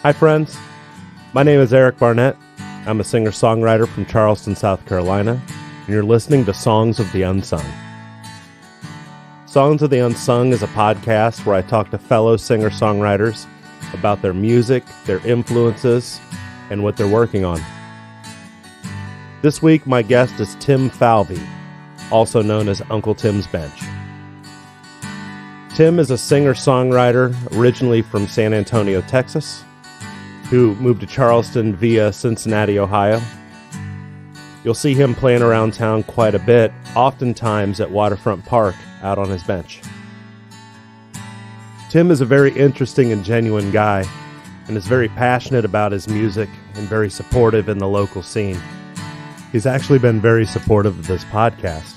Hi, friends. My name is Eric Barnett. I'm a singer-songwriter from Charleston, South Carolina, and you're listening to Songs of the Unsung. Songs of the Unsung is a podcast where I talk to fellow singer-songwriters about their music, their influences, and what they're working on. This week, my guest is Tim Falvey, also known as Uncle Tim's Bench. Tim is a singer-songwriter originally from San Antonio, Texas, who moved to Charleston via Cincinnati, Ohio. You'll see him playing around town quite a bit, oftentimes at Waterfront Pa out on his bench. Tim is a very interesting and genuine guy, and is very passionate about his music and very supportive in the local scene. He's actually been very supportive of this podcast,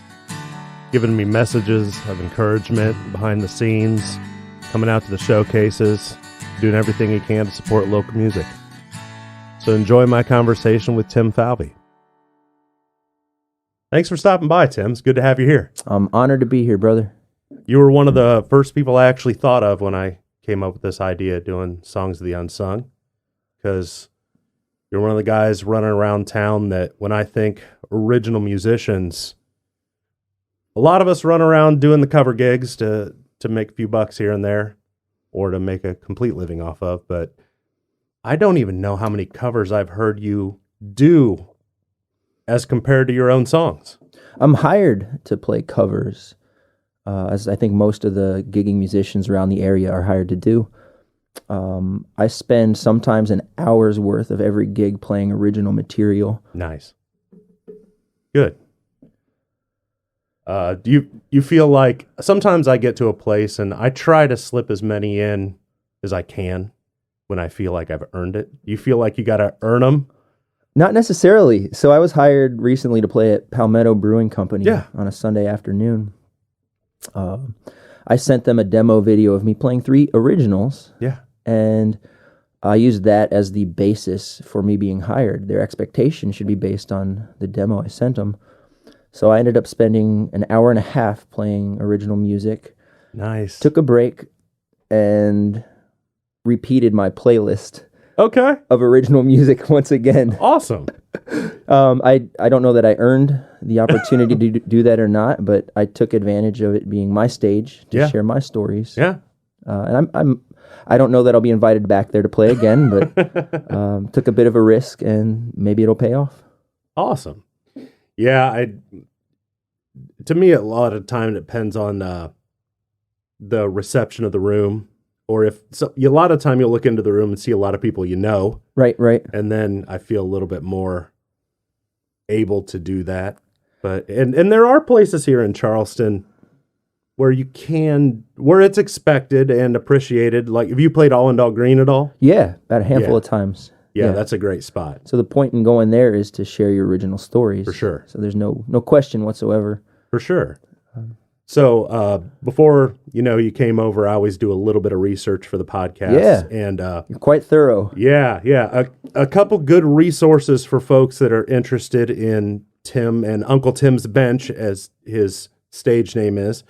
giving me messages of encouragement behind the scenes, coming out to the showcases, doing everything he can to support local music. So enjoy my conversation with Tim Falvey. Thanks for stopping by, Tim. It's good to have you here. I'm honored to be here, brother. You were one of the first people I actually thought of when I came up with this idea of doing Songs of the Unsung, because you're one of the guys running around town that when I think original musicians, a lot of us run around doing the cover gigs to make a few bucks here and there, or to make a complete living off of, but I don't even know how many covers I've heard you do as compared to your own songs. I'm hired to play covers, as I think most of the gigging musicians around the area are hired to do. I spend sometimes an hour's worth of every gig playing original material. Nice. Good. Do you feel like sometimes I get to a place and I try to slip as many in as I can when I feel like I've earned it? Do you feel like you got to earn them? Not necessarily. So I was hired recently to play at Palmetto Brewing Company on a Sunday afternoon. I sent them a demo video of me playing 3 originals. Yeah. And I used that as the basis for me being hired. Their expectation should be based on the demo I sent them. So I ended up spending an hour and a half playing original music. Nice. Took a break and repeated my playlist of original music once again. Awesome. I don't know that I earned the opportunity to do that or not, but I took advantage of it being my stage to share my stories. Yeah. And I don't know that I'll be invited back there to play again, but took a bit of a risk and maybe it'll pay off. Awesome. Yeah, to me, a lot of time it depends on the reception of the room, or a lot of time you'll look into the room and see a lot of people you know. Right. And then I feel a little bit more able to do that. But and there are places here in Charleston where where it's expected and appreciated. Like, have you played All in All Green at all? Yeah, about a handful of times. Yeah, that's a great spot. So the point in going there is to share your original stories. For sure. So there's no question whatsoever. For sure. So before you came over, I always do a little bit of research for the podcast. Yeah, and you're quite thorough. Yeah. A couple good resources for folks that are interested in Tim and Uncle Tim's Bench, as his stage name is.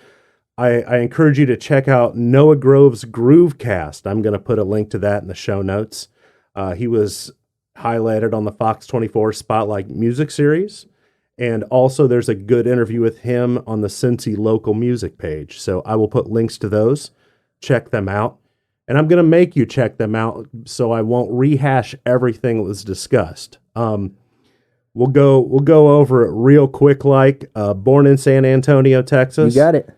I encourage you to check out Noah Grove's Groovecast. I'm going to put a link to that in the show notes. He was highlighted on the Fox 24 Spotlight Music Series, and also there's a good interview with him on the Cincy Local Music page. So I will put links to those. Check them out. And I'm going to make you check them out so I won't rehash everything that was discussed. We'll go over it real quick. Born in San Antonio, Texas. You got it.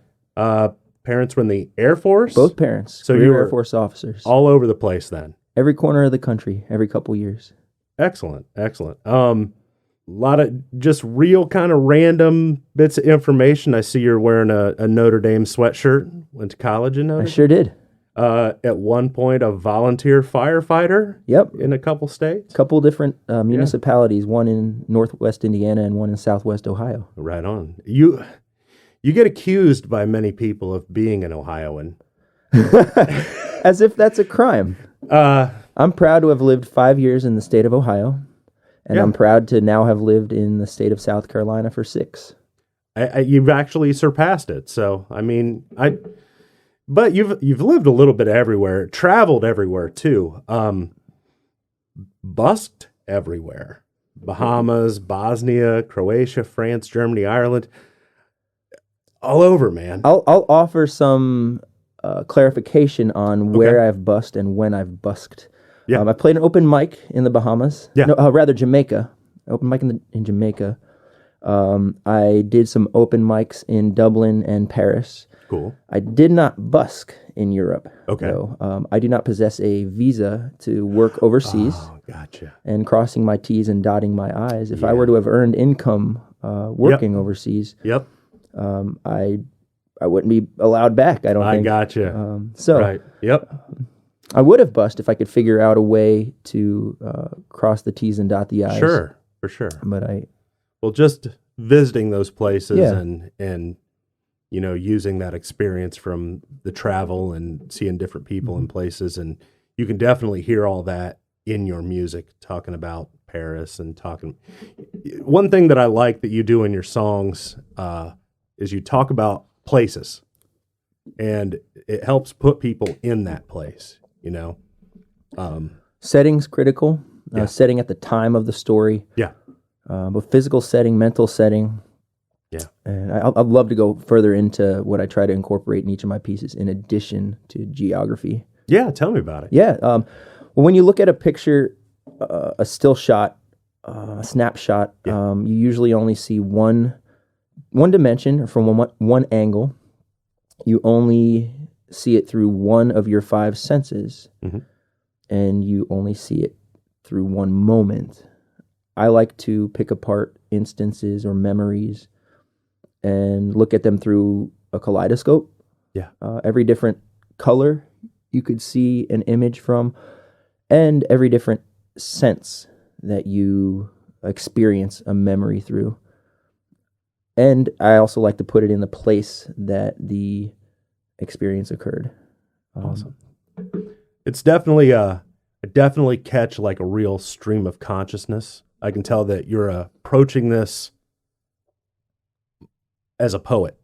Parents were in the Air Force? Both parents. So you were Air Force officers. All over the place then. Every corner of the country, every couple years. Excellent. A lot of just real kind of random bits of information. I see you're wearing a Notre Dame sweatshirt. Went to college in Notre Dame? I sure did. At one point, a volunteer firefighter. Yep. In a couple states. Couple different municipalities, one in Northwest Indiana and one in Southwest Ohio. Right on. You get accused by many people of being an Ohioan. As if that's a crime. I'm proud to have lived 5 years in the state of Ohio, and I'm proud to now have lived in the state of South Carolina for 6. You've actually surpassed it. So, I mean, but you've lived a little bit everywhere, traveled everywhere too. busked everywhere. Bahamas, Bosnia, Croatia, France, Germany, Ireland, all over, man. I'll offer some clarification on where I've busked and when I've busked. Yeah. I played an open mic in the Bahamas. Yeah. No, rather Jamaica. Open mic in Jamaica. I did some open mics in Dublin and Paris. Cool. I did not busk in Europe. Okay. Though. I do not possess a visa to work overseas. Oh, gotcha. And crossing my T's and dotting my I's. If I were to have earned income working overseas, I wouldn't be allowed back. I don't think. I gotcha. Right. Yep. I would have busked if I could figure out a way to cross the T's and dot the I's. Sure, for sure. But well, just visiting those places and using that experience from the travel and seeing different people and places, and you can definitely hear all that in your music, talking about Paris and talking. One thing that I like that you do in your songs is you talk about places, and it helps put people in that place. Setting's critical. Setting at the time of the story. Yeah. But physical setting, mental setting. Yeah. And I'd love to go further into what I try to incorporate in each of my pieces in addition to geography. Yeah, tell me about it. Yeah. Well, when you look at a picture, a still shot, a snapshot, you usually only see one dimension or from one angle. You only see it through one of your 5 senses, and you only see it through one moment. I like to pick apart instances or memories and look at them through a kaleidoscope. Yeah. Every different color you could see an image from, and every different sense that you experience a memory through. And I also like to put it in the place that the experience occurred. Awesome. It's definitely I definitely catch like a real stream of consciousness. I can tell that you're approaching this as a poet,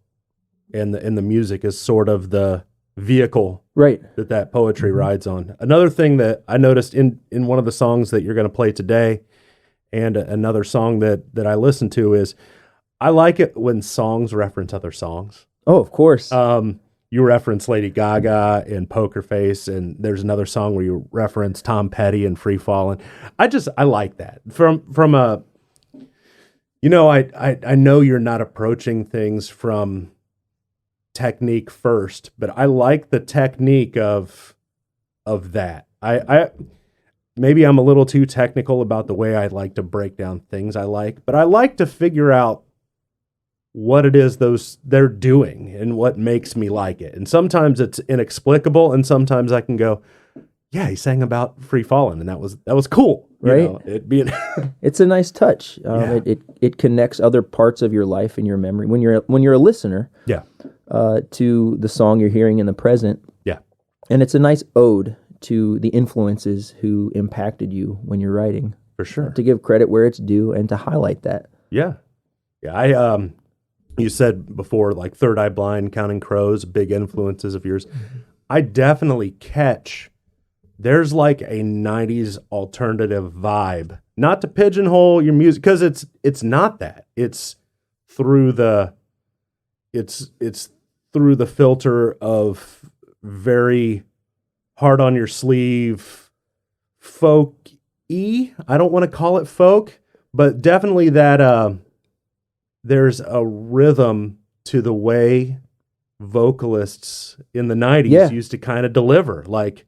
and the music is sort of the vehicle that poetry rides on. Another thing that I noticed in one of the songs that you're going to play today, and another song that I listen to, is I like it when songs reference other songs. Oh, of course. You reference Lady Gaga in Poker Face, and there's another song where you reference Tom Petty in Free Fallin'. I like that. From a, I know you're not approaching things from technique first, but I like the technique of that. I maybe I'm a little too technical about the way I like to break down things I like, but I like to figure out what it is they're doing and what makes me like it. And sometimes it's inexplicable, and sometimes I can go, yeah, he sang about Free Fallin', and that was cool. Right. It's a nice touch. It connects other parts of your life and your memory when you're a listener. Yeah. To the song you're hearing in the present. Yeah. And it's a nice ode to the influences who impacted you when you're writing. For sure. To give credit where it's due and to highlight that. Yeah. Yeah. You said before, like Third Eye Blind, Counting Crows, big influences of yours. Mm-hmm. I definitely catch, there's like a 90s alternative vibe. Not to pigeonhole your music, because it's not that. It's through the filter of very hard on your sleeve folk-y. I don't want to call it folk, but definitely that there's a rhythm to the way vocalists in the 90s used to kind of deliver. Like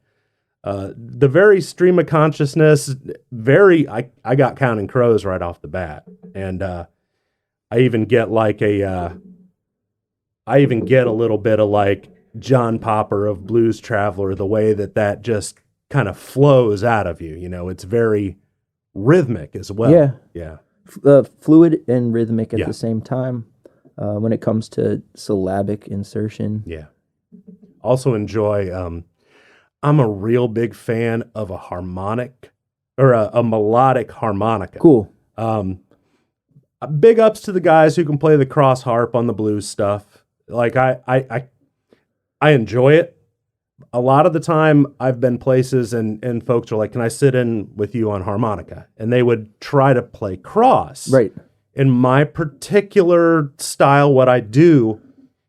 the very stream of consciousness, I got Counting Crows right off the bat. And I even get a little bit of like John Popper of Blues Traveler, the way that just kind of flows out of you. It's very rhythmic as well. Yeah. Yeah. Fluid and rhythmic at the same time when it comes to syllabic insertion. Yeah. Also enjoy, I'm a real big fan of a harmonic or a melodic harmonica. Cool. Big ups to the guys who can play the cross harp on the blues stuff. Like I enjoy it. a lot of the time I've been places and folks are like, can I sit in with you on harmonica? And they would try to play cross. Right. In my particular style, what I do,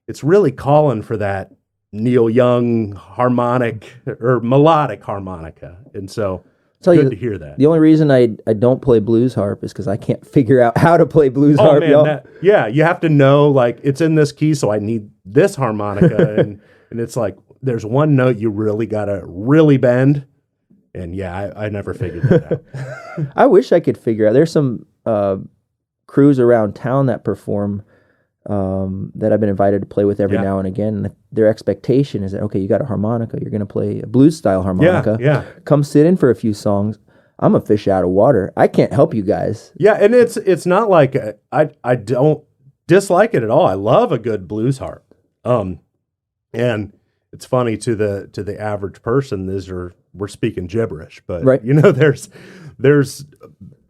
it's really calling for that Neil Young harmonic or melodic harmonica. And so it's good to hear that. The only reason I don't play blues harp is because I can't figure out how to play blues harp. Man, you have to know, like, it's in this key, so I need this harmonica. and it's like, there's one note you really got to really bend. And yeah, I never figured that out. I wish I could figure out. There's some crews around town that perform that I've been invited to play with every now and again. And their expectation is that, okay, you got a harmonica, you're going to play a blues style harmonica. Yeah. Come sit in for a few songs. I'm a fish out of water. I can't help you guys. Yeah, and it's not like I don't dislike it at all. I love a good blues harp. And it's funny to the average person, we're speaking gibberish, but right. there's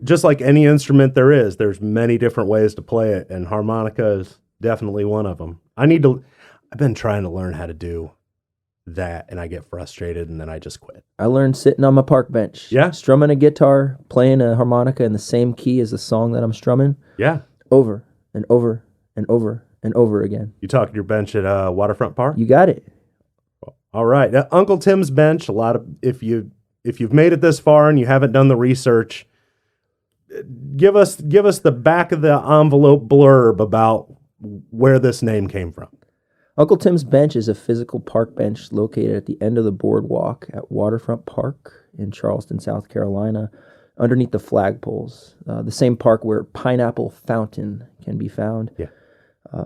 just like any instrument there's many different ways to play it, and harmonica is definitely one of them. I've been trying to learn how to do that, and I get frustrated, and then I just quit. I learned sitting on my park bench. Yeah. Strumming a guitar, playing a harmonica in the same key as the song that I'm strumming. Yeah. Over and over and over and over again. You talking to your bench at Waterfront Pa? You got it. All right. Uncle Tim's bench, if you've made it this far and you haven't done the research, give us the back of the envelope blurb about where this name came from. Uncle Tim's Bench is a physical park bench located at the end of the boardwalk at Waterfront Park in Charleston, South Carolina, underneath the flagpoles, the same park where Pineapple Fountain can be found. Yeah.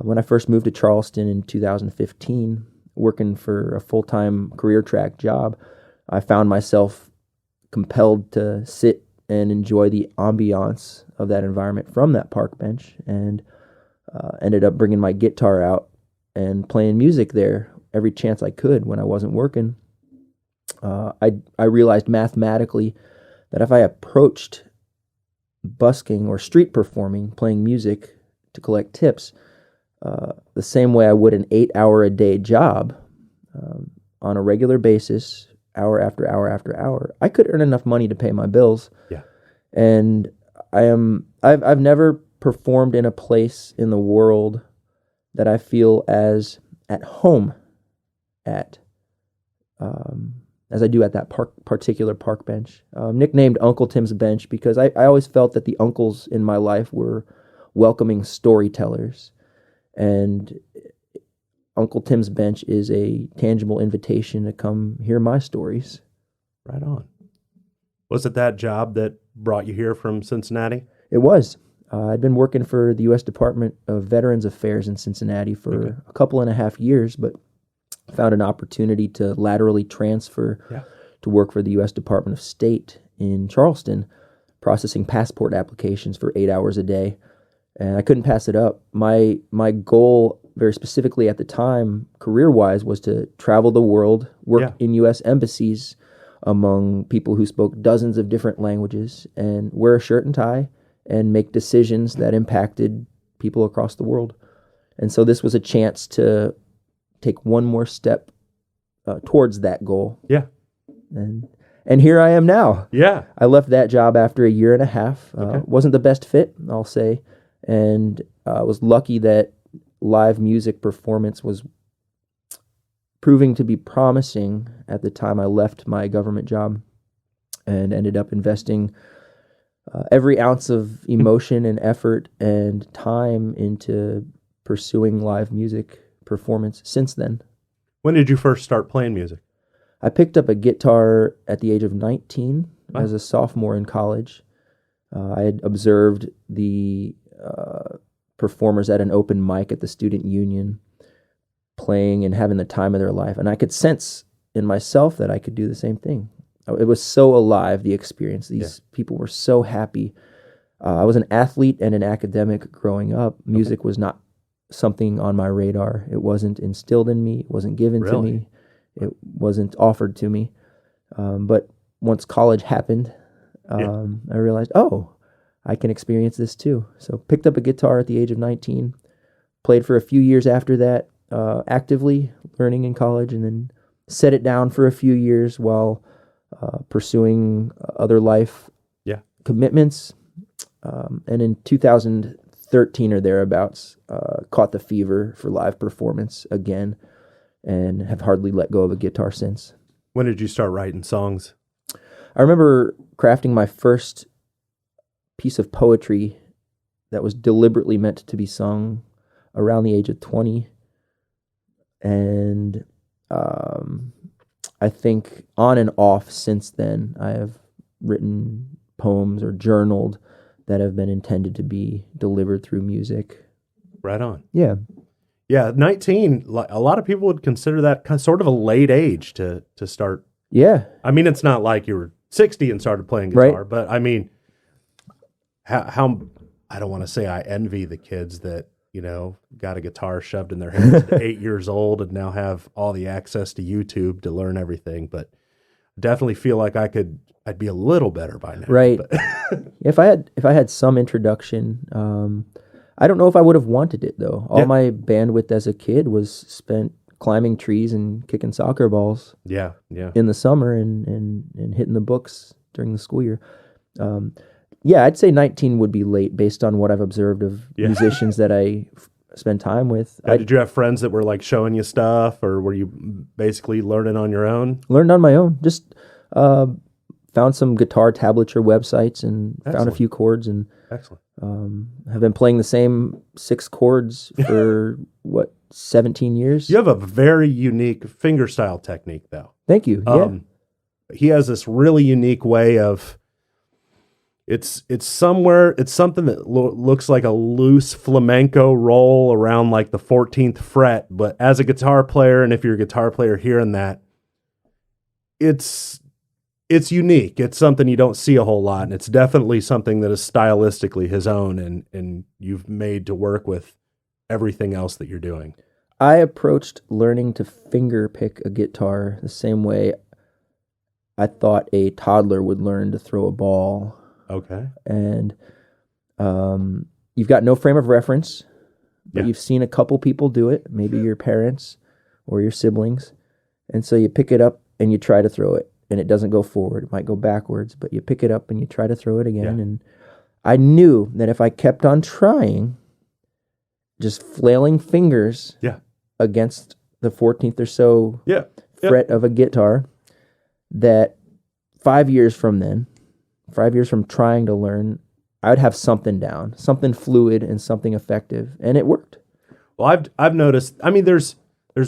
When I first moved to Charleston in 2015, working for a full-time career track job, I found myself compelled to sit and enjoy the ambiance of that environment from that park bench, and ended up bringing my guitar out and playing music there every chance I could when I wasn't working. I realized mathematically that if I approached busking or street performing, playing music to collect tips, the same way I would an 8-hour-a-day job on a regular basis, hour after hour after hour, I could earn enough money to pay my bills. Yeah. And I've never performed in a place in the world that I feel as at home at as I do at that particular park bench. Nicknamed Uncle Tim's Bench because I always felt that the uncles in my life were welcoming storytellers. And Uncle Tim's Bench is a tangible invitation to come hear my stories. Right on. Was it that job that brought you here from Cincinnati? It was. I'd been working for the U.S. Department of Veterans Affairs in Cincinnati for a couple and a half years, but found an opportunity to laterally transfer to work for the U.S. Department of State in Charleston, processing passport applications for 8 hours a day. And I couldn't pass it up. My goal, very specifically at the time, career-wise, was to travel the world, work in U.S. embassies among people who spoke dozens of different languages, and wear a shirt and tie, and make decisions that impacted people across the world. And so this was a chance to take one more step towards that goal. Yeah. And here I am now. Yeah. I left that job after a year and a half. Wasn't the best fit, I'll say. And I was lucky that live music performance was proving to be promising at the time I left my government job, and ended up investing every ounce of emotion and effort and time into pursuing live music performance since then. When did you first start playing music? I picked up a guitar at the age of 19 as a sophomore in college. I had observed the performers at an open mic at the student union playing and having the time of their life, and I could sense in myself that I could do the same thing. It was so alive, the experience. These people were so happy. I was an athlete and an academic growing up. Music was not something on my radar. It wasn't instilled in me. It wasn't given to me. It wasn't offered to me. But once college happened, I realized, I can experience this too. So picked up a guitar at the age of 19, played for a few years after that, actively learning in college, and then set it down for a few years while pursuing other life commitments. And in 2013 or thereabouts, caught the fever for live performance again and have hardly let go of a guitar since. When did you start writing songs? I remember crafting my first piece of poetry that was deliberately meant to be sung around the age of 20. And I think on and off since then, I have written poems or journaled that have been intended to be delivered through music. Right on. Yeah. Yeah, 19, a lot of people would consider that sort of a late age to start. Yeah. I mean, it's not like you were 60 and started playing guitar, right. But I mean, how I don't want to say I envy the kids that, got a guitar shoved in their hands at 8 years old and now have all the access to YouTube to learn everything, but definitely feel like I'd be a little better by now. Right. If I had some introduction, I don't know if I would have wanted it though. All my bandwidth as a kid was spent climbing trees and kicking soccer balls. Yeah. In the summer and hitting the books during the school year. I'd say 19 would be late based on what I've observed of musicians that I spend time with. Did you have friends that were like showing you stuff, or were you basically learning on your own? Learned on my own. Just found some guitar tablature websites and found a few chords and excellent. Have been playing the same 6 chords for 17 years. You have a very unique fingerstyle technique, though. Thank you. He has this really unique way of. It's something that looks like a loose flamenco roll around like the 14th fret, but as a guitar player, and if you're a guitar player hearing that, it's unique. It's something you don't see a whole lot, and it's definitely something that is stylistically his own, and you've made to work with everything else that you're doing. I approached learning to finger pick a guitar the same way I thought a toddler would learn to throw a ball. Okay. And you've got no frame of reference, but you've seen a couple people do it, maybe your parents or your siblings. And so you pick it up and you try to throw it, and it doesn't go forward. It might go backwards, but you pick it up and you try to throw it again. Yeah. And I knew that if I kept on trying, just flailing fingers against the 14th or so fret of a guitar, that 5 years from trying to learn, I would have something down, something fluid and something effective, and it worked. Well, I've noticed. I mean, there's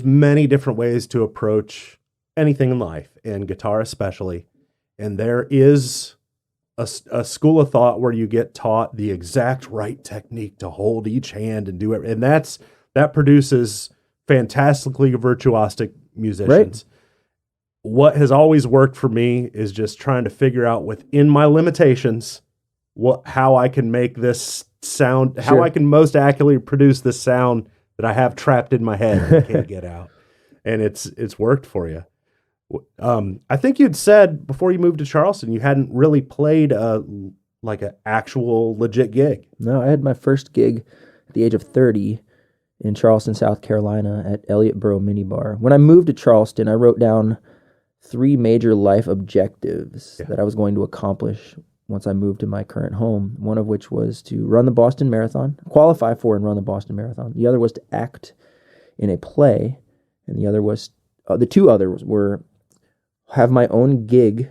many different ways to approach anything in life, and guitar especially. And there is a school of thought where you get taught the exact right technique to hold each hand and do it, and that produces fantastically virtuosic musicians. Right. What has always worked for me is just trying to figure out within my limitations how I can make this sound, how I can most accurately produce this sound that I have trapped in my head and can't get out. And it's worked for you. I think you'd said before you moved to Charleston, you hadn't really played like an actual legit gig. No, I had my first gig at the age of 30 in Charleston, South Carolina at Elliott Borough Minibar. When I moved to Charleston, I wrote down 3 major life objectives that I was going to accomplish once I moved to my current home, one of which was to run the Boston Marathon, qualify for and run the Boston Marathon. The other was to act in a play, and the other was, the 2 others were have my own gig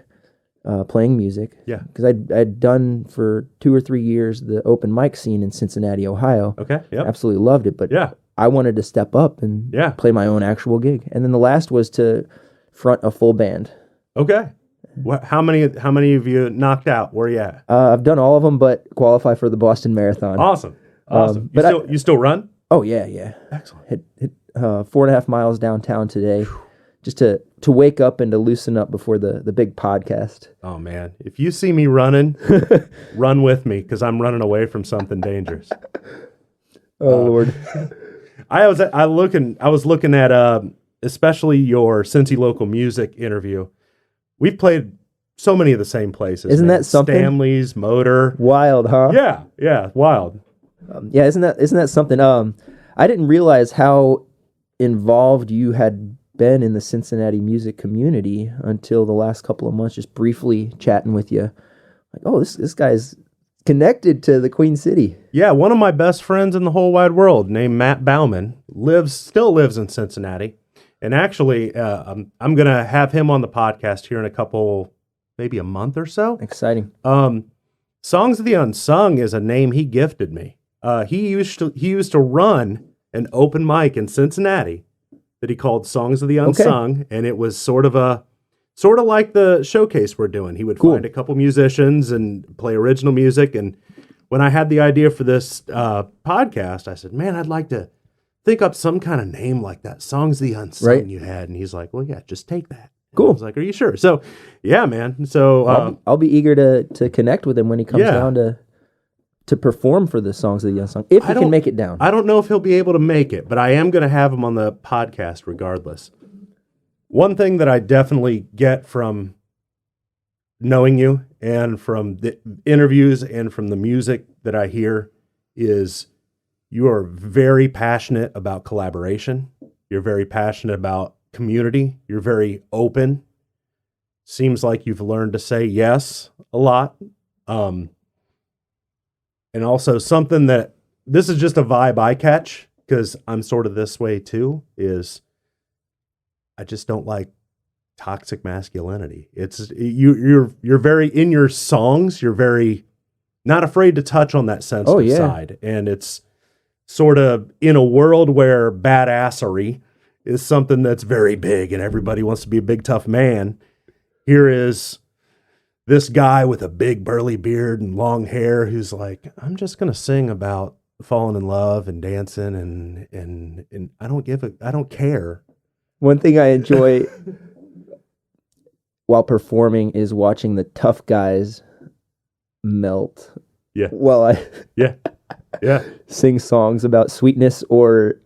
playing music. Yeah. Because I'd done for 2 or 3 years the open mic scene in Cincinnati, Ohio. Okay, yeah. Absolutely loved it, but I wanted to step up and play my own actual gig. And then the last was to front a full band. Okay. How many of you knocked out? Where are you at? I've done all of them, but qualify for the Boston Marathon. Awesome. But you still run? Oh yeah. Excellent. Hit 4.5 miles downtown today, just to wake up and to loosen up before the big podcast. Oh man, if you see me running, run with me because I'm running away from something dangerous. Oh Lord. I was looking at especially your Cincy Local Music interview. We've played so many of the same places. Isn't that something? Stanley's, Motor. Wild, huh? Yeah, wild. Isn't that something? I didn't realize how involved you had been in the Cincinnati music community until the last couple of months, just briefly chatting with you. Like, oh, this guy's connected to the Queen City. Yeah, one of my best friends in the whole wide world, named Matt Bauman, still lives in Cincinnati. And actually, I'm going to have him on the podcast here in a couple, maybe a month or so. Exciting. Songs of the Unsung is a name he gifted me. He used to run an open mic in Cincinnati that he called Songs of the Unsung, and it was sort of like the showcase we're doing. He would find a couple musicians and play original music. And when I had the idea for this podcast, I said, man, I'd like to think up some kind of name like that, Songs of the Unsung you had. And he's like, well, yeah, just take that. Cool. And I was like, are you sure? So, yeah, man. So I'll be eager to connect with him when he comes down to perform for the Songs of the Unsung, if he can make it down. I don't know if he'll be able to make it, but I am going to have him on the podcast regardless. One thing that I definitely get from knowing you and from the interviews and from the music that I hear is you are very passionate about collaboration. You're very passionate about community. You're very open. Seems like you've learned to say yes a lot. And also something that, this is just a vibe I catch, because I'm sort of this way too, is I just don't like toxic masculinity. It's you're very, in your songs, you're very not afraid to touch on that sensitive side. And it's sort of in a world where badassery is something that's very big and everybody wants to be a big tough man. Here is this guy with a big burly beard and long hair who's like, I'm just going to sing about falling in love and dancing and I don't care. One thing I enjoy while performing is watching the tough guys melt. Yeah. Well, I sing songs about sweetness or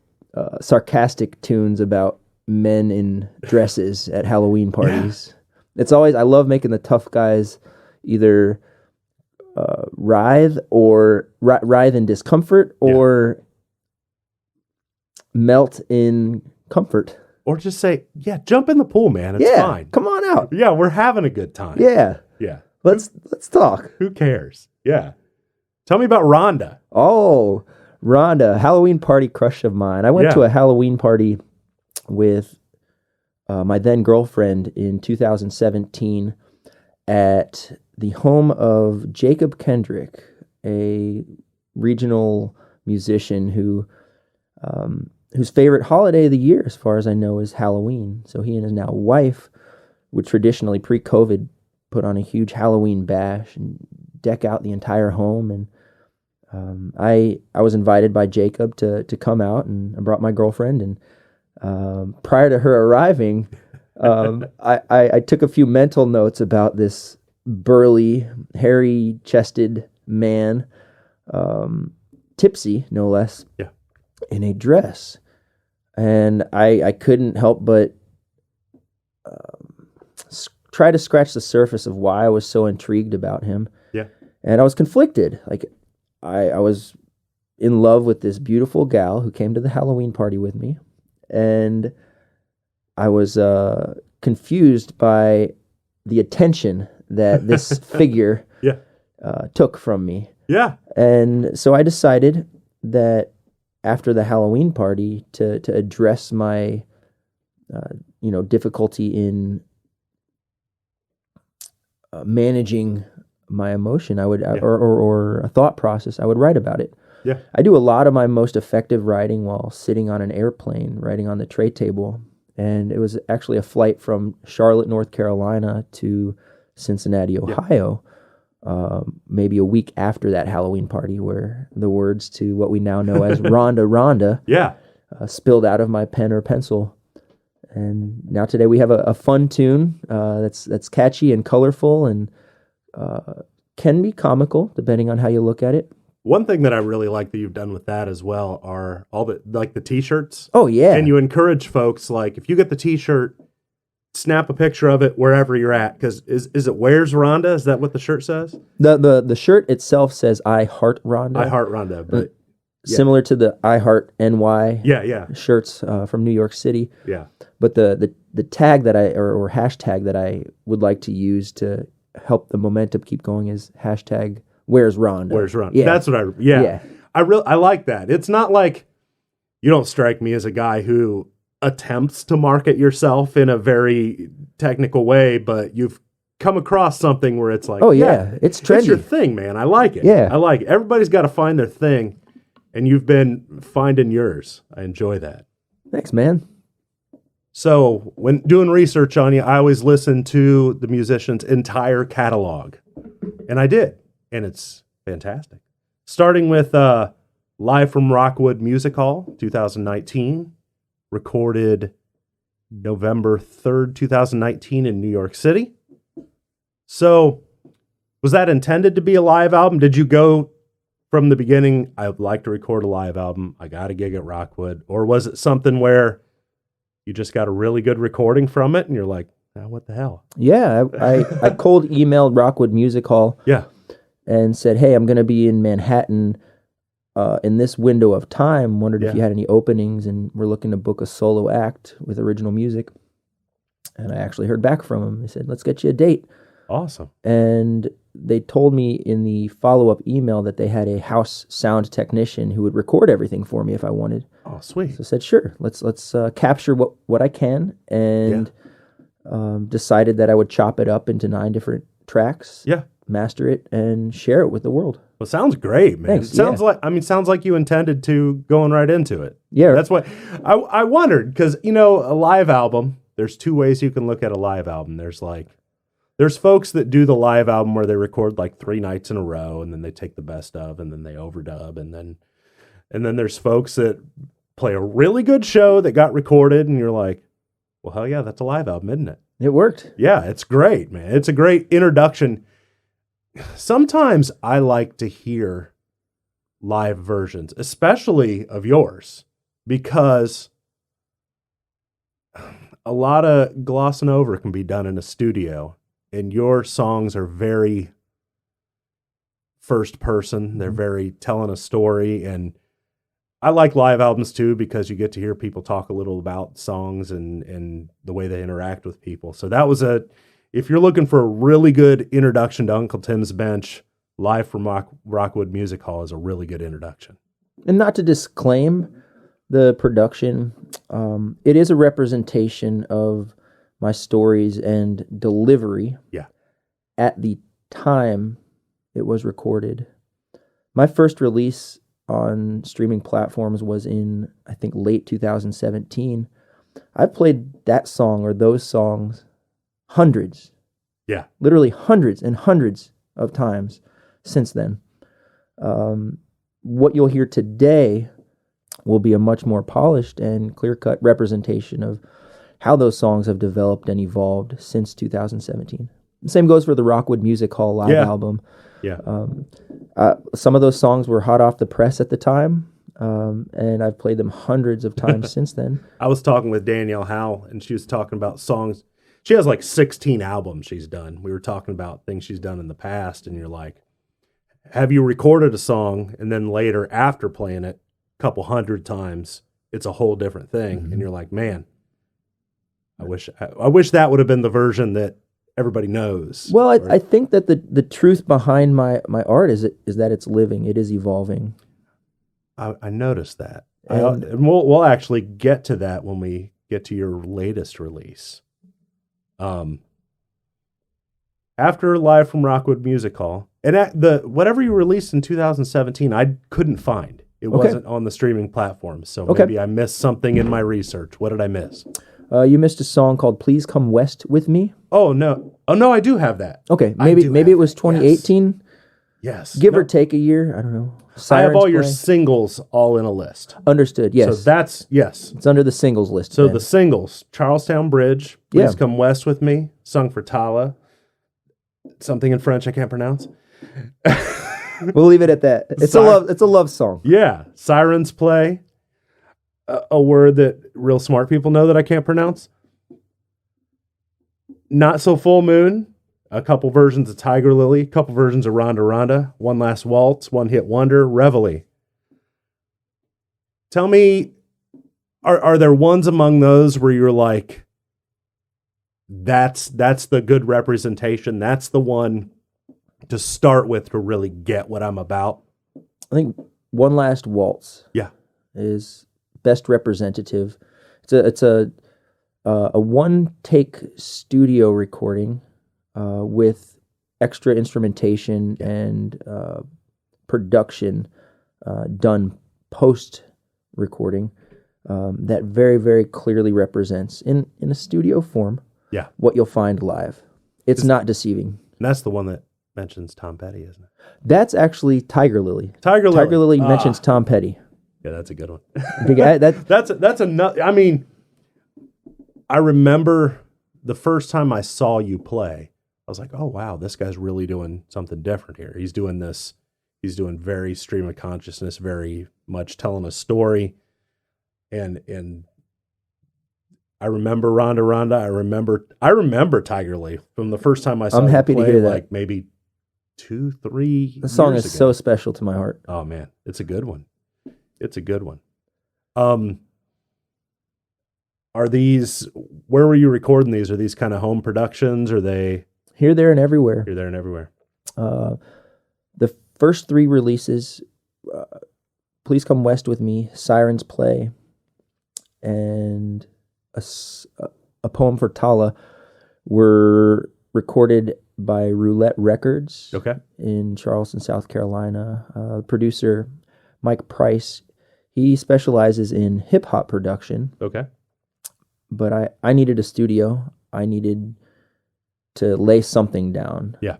sarcastic tunes about men in dresses at Halloween parties. It's always, I love making the tough guys either writhe in discomfort or melt in comfort. Or just say, yeah, jump in the pool, man. It's fine. Come on out. Yeah, we're having a good time. Yeah. Yeah. Let's talk. Who cares? Yeah. Tell me about Rhonda. Oh, Rhonda, Halloween party crush of mine. I went to a Halloween party with my then girlfriend in 2017 at the home of Jacob Kendrick, a regional musician whose favorite holiday of the year, as far as I know, is Halloween. So he and his now wife would traditionally, pre-COVID, put on a huge Halloween bash and deck out the entire home. And I was invited by Jacob to come out, and I brought my girlfriend. And prior to her arriving, I took a few mental notes about this burly, hairy-chested man, tipsy, no less, in a dress. And I couldn't help but try to scratch the surface of why I was so intrigued about him. Yeah. And I was conflicted. Like, I was in love with this beautiful gal who came to the Halloween party with me. And I was confused by the attention that this figure took from me. Yeah. And so I decided that after the Halloween party to address my difficulty in managing my emotion, I would or a thought process, I would write about it. Yeah. I do a lot of my most effective writing while sitting on an airplane, writing on the tray table. And it was actually a flight from Charlotte, North Carolina to Cincinnati, Ohio, maybe a week after that Halloween party, where the words to what we now know as Rhonda Rhonda spilled out of my pen or pencil. And now today we have a fun tune that's catchy and colorful and can be comical, depending on how you look at it. One thing that I really like that you've done with that as well are all the t-shirts. Oh, yeah. And you encourage folks, like, if you get the t-shirt, snap a picture of it wherever you're at. Because is it Where's Rhonda? Is that what the shirt says? The shirt itself says I Heart Rhonda. I Heart Rhonda. But similar to the I Heart NY Yeah. shirts from New York City. Yeah. But the tag that or hashtag that I would like to use to help the momentum keep going is hashtag Where's Rhonda? Where's Rhonda? Yeah. That's what I like that. It's not like, you don't strike me as a guy who attempts to market yourself in a very technical way, but you've come across something where it's like, oh yeah, it's trendy. It's your thing, man. I like it. Yeah. I like it. Everybody's got to find their thing, and you've been finding yours. I enjoy that. Thanks, man. So when doing research on you, I always listen to the musician's entire catalog. And I did. And it's fantastic. Starting with Live from Rockwood Music Hall, 2019. Recorded November 3rd, 2019 in New York City. So was that intended to be a live album? Did you go from the beginning, I would like to record a live album, I got a gig at Rockwood? Or was it something where you just got a really good recording from it and you're like, oh, what the hell? Yeah, I cold emailed Rockwood Music Hall. Yeah. And said, hey, I'm going to be in Manhattan in this window of time. Wondered if you had any openings, and we're looking to book a solo act with original music. And I actually heard back from them. They said, let's get you a date. Awesome. And they told me in the follow-up email that they had a house sound technician who would record everything for me if I wanted. Oh, sweet. So I said, sure, let's capture what I can, and decided that I would chop it up into 9 different tracks. Yeah. Master it and share it with the world. Well, sounds great, man. Thanks, It sounds like you intended to going right into it. Yeah. That's what I wondered, because, a live album, there's 2 ways you can look at a live album. There's folks that do the live album where they record like 3 nights in a row, and then they take the best of, and then they overdub, and then there's folks that play a really good show that got recorded, and you're like, well, hell yeah, that's a live album, isn't it? It worked. Yeah, it's great, man. It's a great introduction. Sometimes I like to hear live versions, especially of yours, because a lot of glossing over can be done in a studio, and your songs are very first person. They're very telling a story, and I like live albums too, because you get to hear people talk a little about songs and the way they interact with people. So that was if you're looking for a really good introduction to Uncle Tim's Bench, Live from Rockwood Music Hall is a really good introduction. And not to disclaim the production, it is a representation of my stories and delivery. Yeah. At the time it was recorded. My first release on streaming platforms was in, I think, late 2017. I've played that song or those songs hundreds. Yeah. Literally hundreds and hundreds of times since then. What you'll hear today will be a much more polished and clear-cut representation of how those songs have developed and evolved since 2017. The same goes for the Rockwood Music Hall live album. Yeah. Some of those songs were hot off the press at the time, and I've played them hundreds of times since then. I was talking with Danielle Howe, and she was talking about songs. She has like 16 albums she's done. We were talking about things she's done in the past, and you're like, have you recorded a song, and then later, after playing it a couple hundred times, it's a whole different thing, and you're like, man, I wish that would have been the version that everybody knows. Well, I think that the truth behind my art is that it's living, it is evolving. I noticed that, and we'll actually get to that when we get to your latest release. After Live from Rockwood Music Hall, and whatever you released in 2017, I couldn't find. It wasn't on the streaming platform, so maybe I missed something in my research. What did I miss? You missed a song called "Please Come West with Me." Oh no! I do have that. Okay, maybe it was 2018. Yes, give or take a year. I don't know. I have all your singles all in a list. Understood. Yes. So that's It's under the singles list. So the singles: Charlestown Bridge, Please Come West with Me, sung for Tala. Something in French I can't pronounce. We'll leave it at that. It's a love song. Yeah, Sirens Play. A word that real smart people know that I can't pronounce. Not So Full Moon. A couple versions of Tiger Lily. A couple versions of Ronda Ronda. One Last Waltz. One Hit Wonder. Reveille. Tell me, are there ones among those where you're like, that's the good representation. That's the one to start with to really get what I'm about. I think One Last Waltz. Yeah, is best representative. It's a one take studio recording with extra instrumentation and production done post recording that very, very clearly represents in a studio form what you'll find live. It's not deceiving. And that's the one that mentions Tom Petty, isn't it? That's actually Tiger Lily. Tiger Lily mentions Tom Petty. Yeah, that's a good one. That's another. I mean, I remember the first time I saw you play, I was like, oh wow, this guy's really doing something different here. He's doing this. He's doing very stream of consciousness, very much telling a story. And I remember Rhonda Rhonda. I remember Tiger Lee from the first time I saw. I'm happy play, to hear that. Like maybe 2-3. The song is ago. so special to my heart. Oh man, it's a good one. It's a good one. Are these? Where were you recording these? Are these kind of home productions? Or are they here, there, and everywhere? Here, there, and everywhere. The first 3 releases, Please Come West with Me, Sirens Play, and a Poem for Tala, were recorded by Roulette Records in Charleston, South Carolina. Producer Mike Price, he specializes in hip-hop production. Okay. But I needed a studio. I needed to lay something down. Yeah.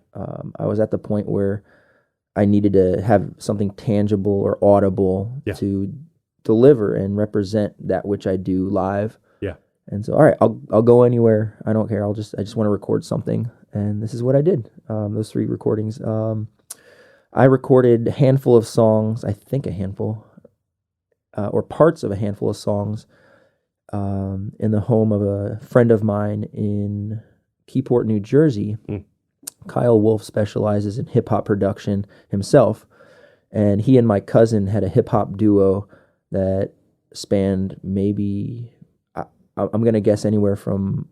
I was at the point where I needed to have something tangible or audible to deliver and represent that which I do live. Yeah. And so, all right, I'll go anywhere. I don't care. I just want to record something, and this is what I did. Those 3 recordings. I recorded a handful of songs. I think a handful, or parts of a handful of songs, in the home of a friend of mine in Keyport, New Jersey. Kyle Wolf specializes in hip hop production himself, and he and my cousin had a hip hop duo that spanned maybe, I'm going to guess, anywhere from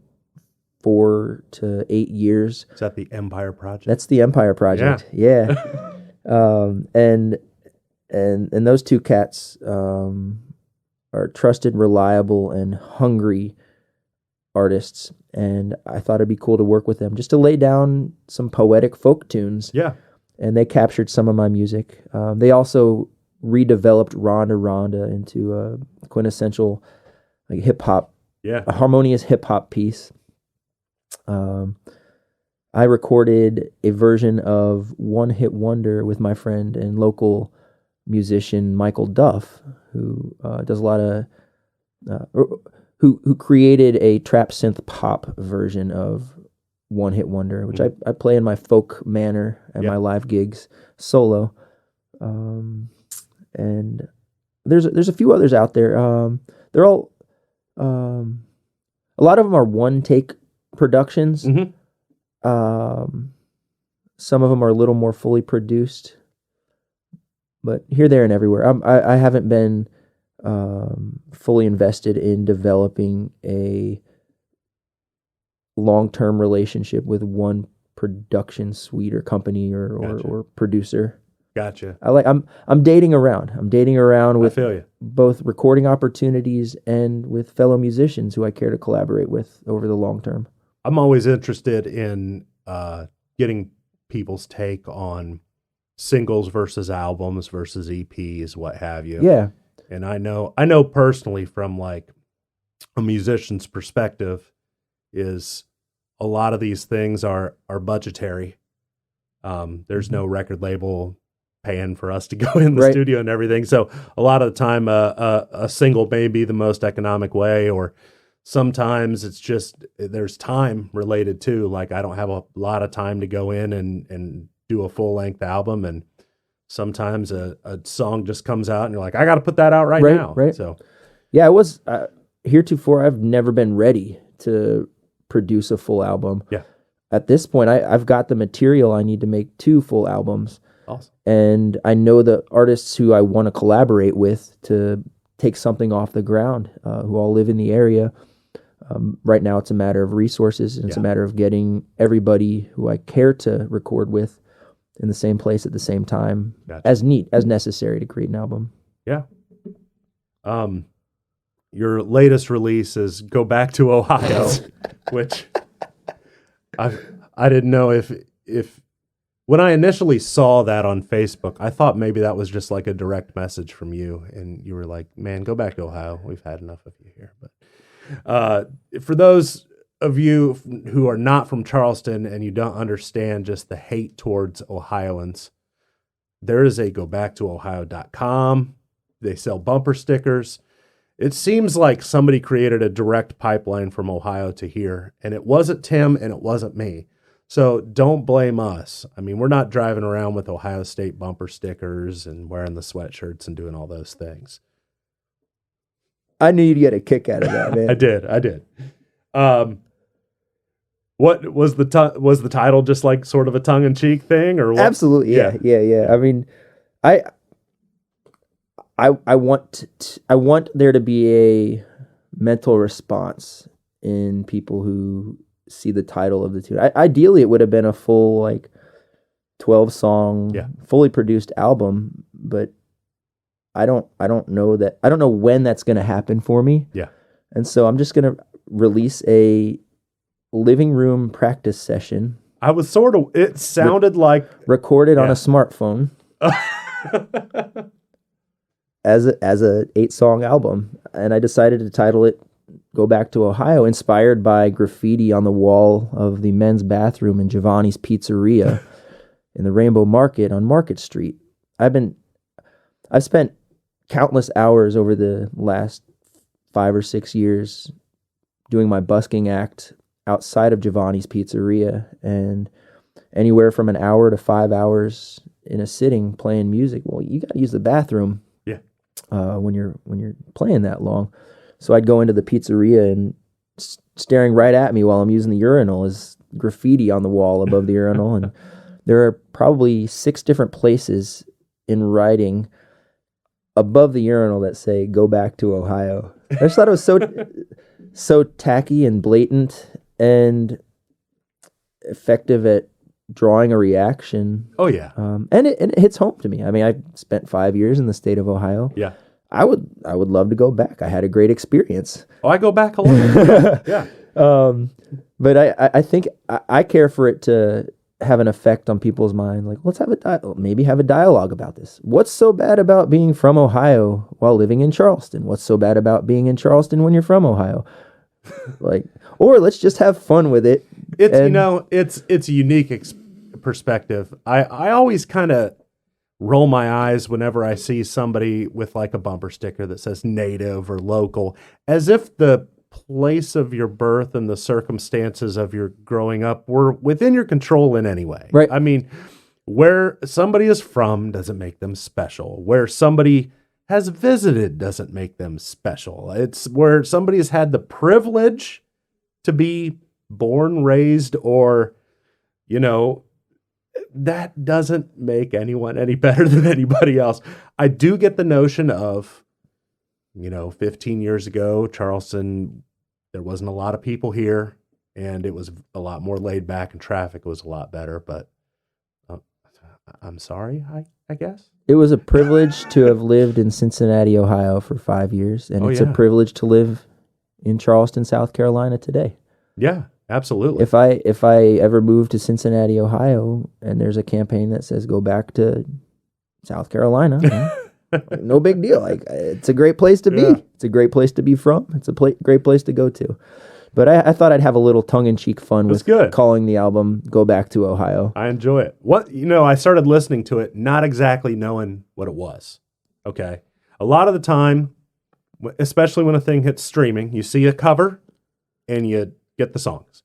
4 to 8 years. Is that the Empire Project? That's the Empire Project. Yeah. And those 2 cats are trusted, reliable, and hungry artists, and I thought it'd be cool to work with them just to lay down some poetic folk tunes. Yeah. And they captured some of my music. They also redeveloped Rhonda Rhonda into a quintessential like hip hop, a harmonious hip hop piece. I recorded a version of One Hit Wonder with my friend and local musician Michael Duff, who does a lot of who created a trap synth pop version of One Hit Wonder, which I play in my folk manner at my live gigs solo. And there's a few others out there. They're all a lot of them are one take productions. Mm-hmm. Some of them are a little more fully produced, but here, there, and everywhere. I haven't been fully invested in developing a long-term relationship with one production suite or company or producer. Gotcha. I'm dating around. I'm dating around with both recording opportunities and with fellow musicians who I care to collaborate with over the long term. I'm always interested in getting people's take on singles versus albums versus EPs, what have you. Yeah. And I know personally from like a musician's perspective is a lot of these things are budgetary. There's no record label paying for us to go in the studio and everything. So a lot of the time a single may be the most economic way, or sometimes it's just there's time related too. Like I don't have a lot of time to go in and do a full length album, and sometimes a song just comes out and you're like, I got to put that out right now. Right. So yeah, I was heretofore I've never been ready to produce a full album. Yeah. At this point, I've got the material I need to make 2 full albums. Awesome. And I know the artists who I want to collaborate with to take something off the ground, who all live in the area. Right now, it's a matter of resources, and it's a matter of getting everybody who I care to record with in the same place at the same time, as necessary to create an album. Yeah. Your latest release is Go Back to Ohio, which I didn't know if when I initially saw that on Facebook, I thought maybe that was just like a direct message from you, and you were like, man, go back to Ohio. We've had enough of you here. But for those of you who are not from Charleston and you don't understand just the hate towards Ohioans, there is a gobacktoohio.com. They sell bumper stickers. It seems like somebody created a direct pipeline from Ohio to here, and it wasn't Tim and it wasn't me. So don't blame us. I mean, we're not driving around with Ohio State bumper stickers and wearing the sweatshirts and doing all those things. I knew you'd get a kick out of that, man. I did. What was the title? Just like sort of a tongue-in-cheek thing, or what? Absolutely, yeah. I mean, I want there to be a mental response in people who see the title of the tune. Ideally, it would have been a full 12-song, fully produced album, but I don't know that. I don't know when that's going to happen for me. Yeah, and so I'm just going to release a living room practice session. I was sort of. It sounded like recorded on a smartphone. As a 8-song album, and I decided to title it Go Back to Ohio, inspired by graffiti on the wall of the men's bathroom in Giovanni's Pizzeria in the Rainbow Market on Market Street. I've spent countless hours over the last 5 or 6 years doing my busking act outside of Giovanni's Pizzeria, and anywhere from an hour to 5 hours in a sitting playing music. Well, you got to use the bathroom. When you're playing that long. So I'd go into the pizzeria, and staring right at me while I'm using the urinal is graffiti on the wall above the urinal. And there are probably 6 different places in writing above the urinal that say, Go Back to Ohio. I just thought it was so tacky and blatant and effective at drawing a reaction. Oh yeah. And it hits home to me. I mean, I spent 5 years in the state of Ohio. Yeah. I would love to go back. I had a great experience. Oh, I go back a lot. Yeah. But I think I care for it to have an effect on people's mind. Like, let's have maybe have a dialogue about this. What's so bad about being from Ohio while living in Charleston? What's so bad about being in Charleston when you're from Ohio? Or let's just have fun with it. It's a unique perspective. I always kind of roll my eyes whenever I see somebody with like a bumper sticker that says native or local, as if the place of your birth and the circumstances of your growing up were within your control in any way. Right. I mean, where somebody is from doesn't make them special. Where somebody has visited doesn't make them special. It's where somebody has had the privilege to be born, raised, or, that doesn't make anyone any better than anybody else. I do get the notion of, 15 years ago, Charleston, there wasn't a lot of people here, and it was a lot more laid back, and traffic was a lot better, but I'm sorry, I guess. It was a privilege to have lived in Cincinnati, Ohio for 5 years, and it's a privilege to live in Charleston, South Carolina today. Yeah. Absolutely. If I ever move to Cincinnati, Ohio, and there's a campaign that says go back to South Carolina, no big deal. It's a great place to be. Yeah. It's a great place to be from. It's a great place to go to. But I thought I'd have a little tongue-in-cheek fun with calling the album Go Back to Ohio. I enjoy it. I started listening to it not exactly knowing what it was. Okay. A lot of the time, especially when a thing hits streaming, you see a cover and you get the songs.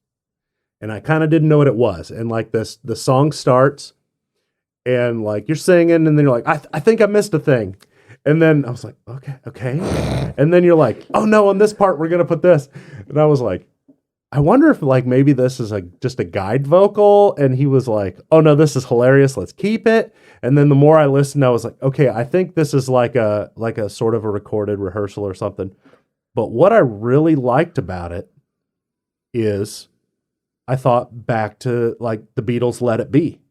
And I kind of didn't know what it was. And the song starts and you're singing and then you're like, I think I missed a thing. And then I was like, okay. And then you're like, oh no, on this part, we're going to put this. And I was like, I wonder if like maybe this is just a guide vocal, and he was like, "Oh no, this is hilarious. Let's keep it." And then the more I listened, I was like, "Okay, I think this is like a sort of a recorded rehearsal or something." But what I really liked about it is I thought back to like the Beatles' Let It Be,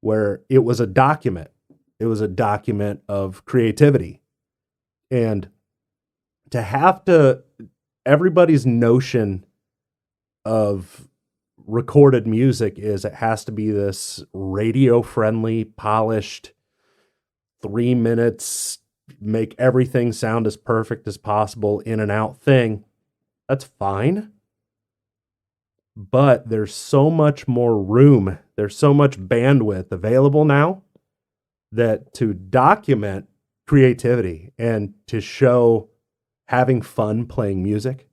where it was a document. It was a document of creativity. And everybody's notion of recorded music is it has to be this radio-friendly, polished, 3 minutes, make everything sound as perfect as possible, in and out thing. That's fine. But there's so much more room, there's so much bandwidth available now that to document creativity and to show having fun playing music,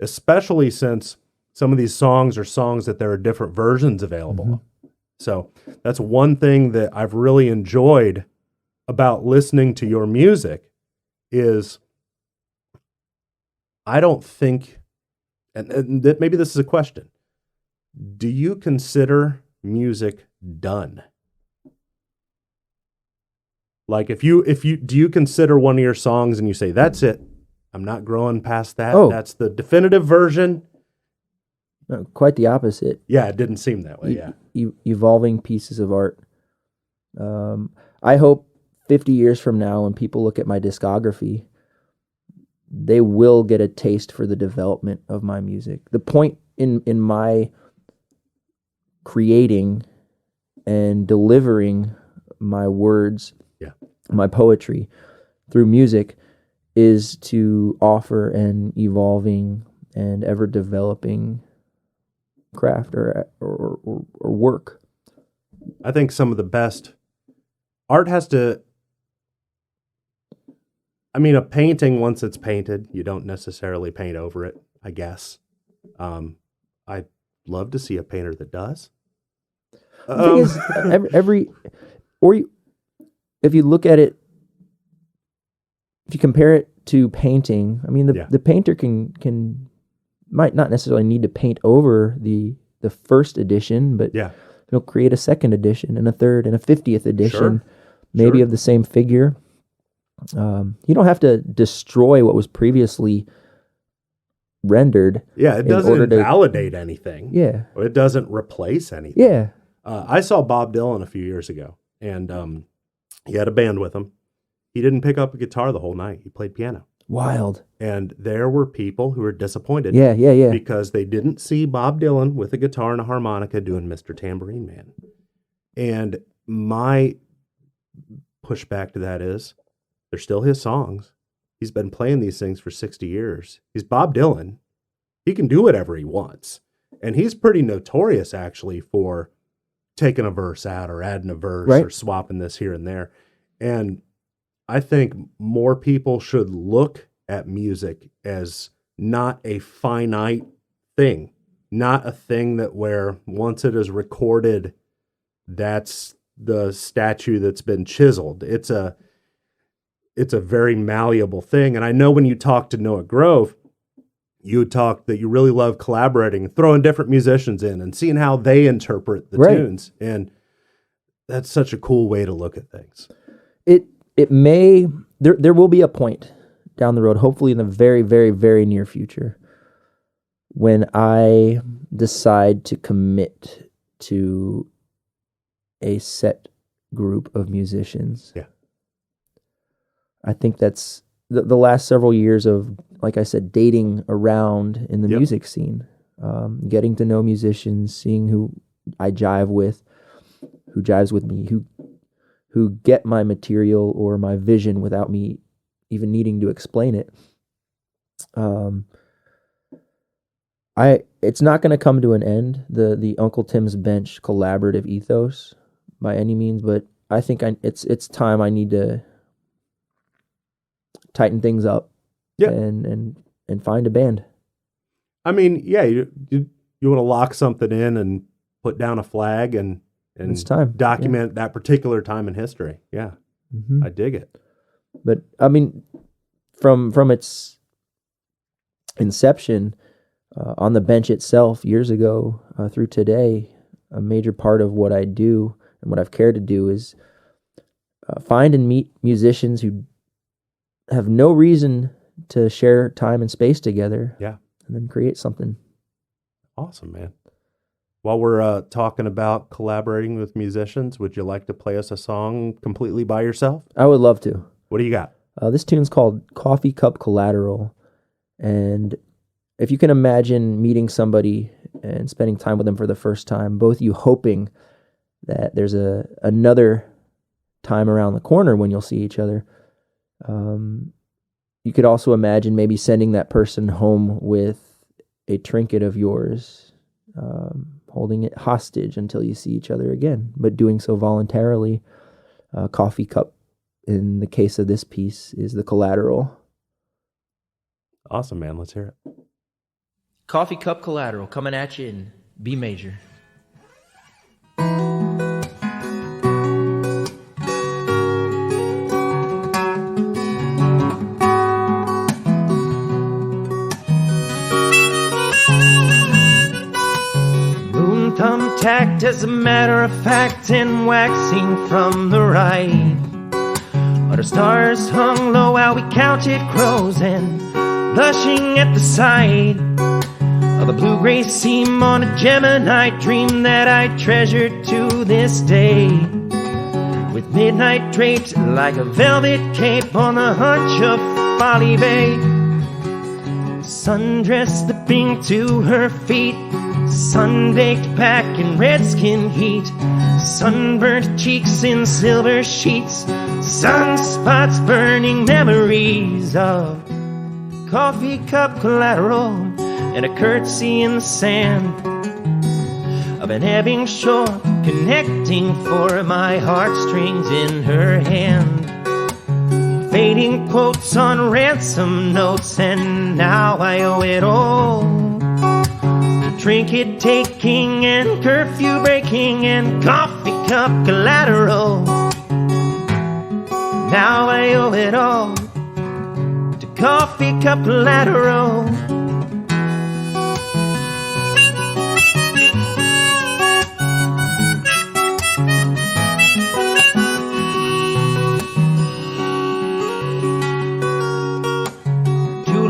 especially since some of these songs are songs that there are different versions available. Mm-hmm. So that's one thing that I've really enjoyed about listening to your music is I don't think, and that maybe this is a question, do you consider music done? Like if you do you consider one of your songs and you say, that's it, I'm not growing past that, that's the definitive version? No, quite the opposite. Yeah, it didn't seem that way, evolving pieces of art. I hope 50 years from now when people look at my discography, they will get a taste for the development of my music. The point in my creating and delivering my words, my poetry through music is to offer an evolving and ever developing craft or work. I think some of the best art has to, I mean, a painting, once it's painted, you don't necessarily paint over it, I guess. I'd love to see a painter that does. The thing is, if you look at it, if you compare it to painting, I mean, the painter might not necessarily need to paint over the first edition, but he'll create a second edition and a third and a 50th edition, maybe of the same figure. You don't have to destroy what was previously rendered. Yeah, it doesn't invalidate anything. Yeah. Or it doesn't replace anything. Yeah. I saw Bob Dylan a few years ago, and he had a band with him. He didn't pick up a guitar the whole night. He played piano. Wild. And there were people who were disappointed. Yeah. Because they didn't see Bob Dylan with a guitar and a harmonica doing Mr. Tambourine Man. And my pushback to that is, they're still his songs. He's been playing these things for 60 years. He's Bob Dylan. He can do whatever he wants. And he's pretty notorious, actually, for taking a verse out or adding a verse or swapping this here and there. And I think more people should look at music as not a finite thing, not a thing that where once it is recorded, that's the statue that's been chiseled. It's a very malleable thing. And I know when you talk to Noah Grove, you talk that you really love collaborating, throwing different musicians in and seeing how they interpret the tunes. And that's such a cool way to look at things. There will be a point down the road, hopefully in the very, very, very near future, when I decide to commit to a set group of musicians. Yeah. I think that's the last several years of, like I said, dating around in the music scene, getting to know musicians, seeing who I jive with, who jives with me, who get my material or my vision without me even needing to explain it. It's not going to come to an end, the Uncle Tim's Bench collaborative ethos by any means, but I think it's time I need to tighten things up and find a band. I mean, you want to lock something in and put down a flag and it's time. Document that particular time in history. Yeah. Mm-hmm. I dig it. But I mean, from its inception, On the bench itself, years ago through today, a major part of what I do and what I've cared to do is find and meet musicians who have no reason to share time and space together. Yeah. And then create something. Awesome, man. While we're talking about collaborating with musicians, would you like to play us a song completely by yourself? I would love to. What do you got? This tune's called Coffee Cup Collateral. And if you can imagine meeting somebody and spending time with them for the first time, both you hoping that there's another time around the corner when you'll see each other. You could also imagine maybe sending that person home with a trinket of yours, holding it hostage until you see each other again, but doing so voluntarily. Coffee cup, in the case of this piece, is the collateral. Awesome, man. Let's hear it. Coffee Cup Collateral, coming at you in B major. Moon thumbtacked as a matter of fact and waxing from the right. But our stars hung low while we counted crows and blushing at the sight of the blue-gray seam on a Gemini dream that I treasured to this day. With midnight draped like a velvet cape on the hunch of Folly Bay. Sundress slipping to her feet, sun-baked back in redskin heat, sunburnt cheeks in silver sheets, sunspots burning memories of coffee cup collateral and a curtsy in the sand of an ebbing shore connecting for my heartstrings in her hand. Fading quotes on ransom notes, and now I owe it all. Trinket taking and curfew breaking and coffee cup collateral. Now I owe it all to coffee cup collateral.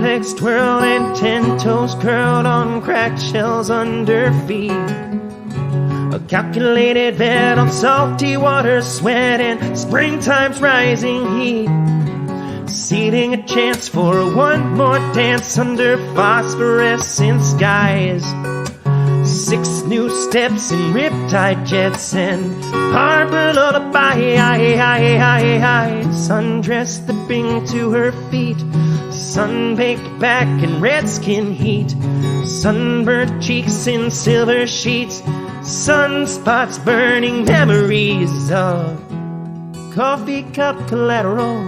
Legs twirled and 10 toes curled on cracked shells under feet. A calculated bet on salty water, sweat, and springtime's rising heat. Sealing a chance for one more dance under phosphorescent skies. 6 new steps in riptide jets and harbor lullaby. Sundress slipping to her feet, sun-baked back in redskin heat, sunburnt cheeks in silver sheets, sunspots burning memories of coffee cup collateral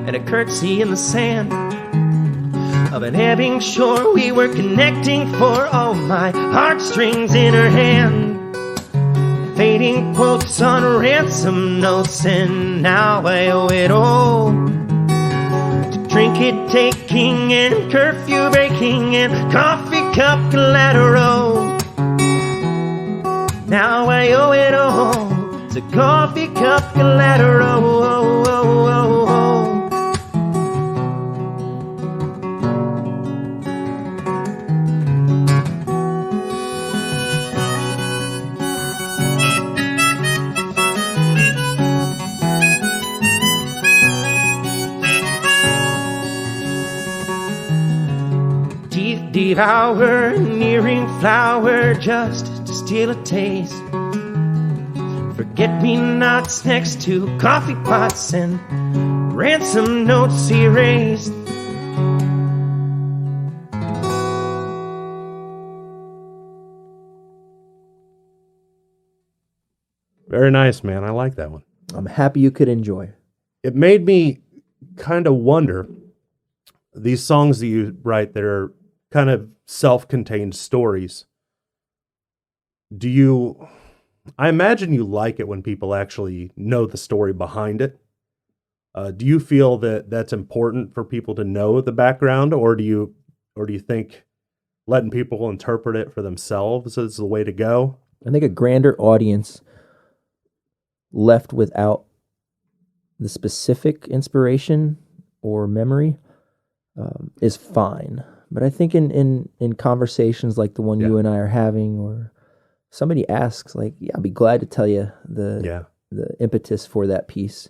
and a curtsy in the sand of an ebbing shore we were connecting for. All my heartstrings in her hand. Fading quotes on ransom notes, and now I owe it all. Trinket taking and curfew breaking and coffee cup collateral. Now I owe it all to coffee cup collateral. Devour nearing flower just to steal a taste. Forget-me-nots next to coffee pots and ransom notes erased. Very nice, man. I like that one. I'm happy you could enjoy. It made me kind of wonder, these songs that you write that are kind of self-contained stories, I imagine you like it when people actually know the story behind it. Do you feel that that's important for people to know the background, or do you think letting people interpret it for themselves is the way to go. I think a grander audience left without the specific inspiration or memory is fine. But I think in conversations like the one you and I are having, or somebody asks, like, yeah, I'd be glad to tell you the impetus for that piece.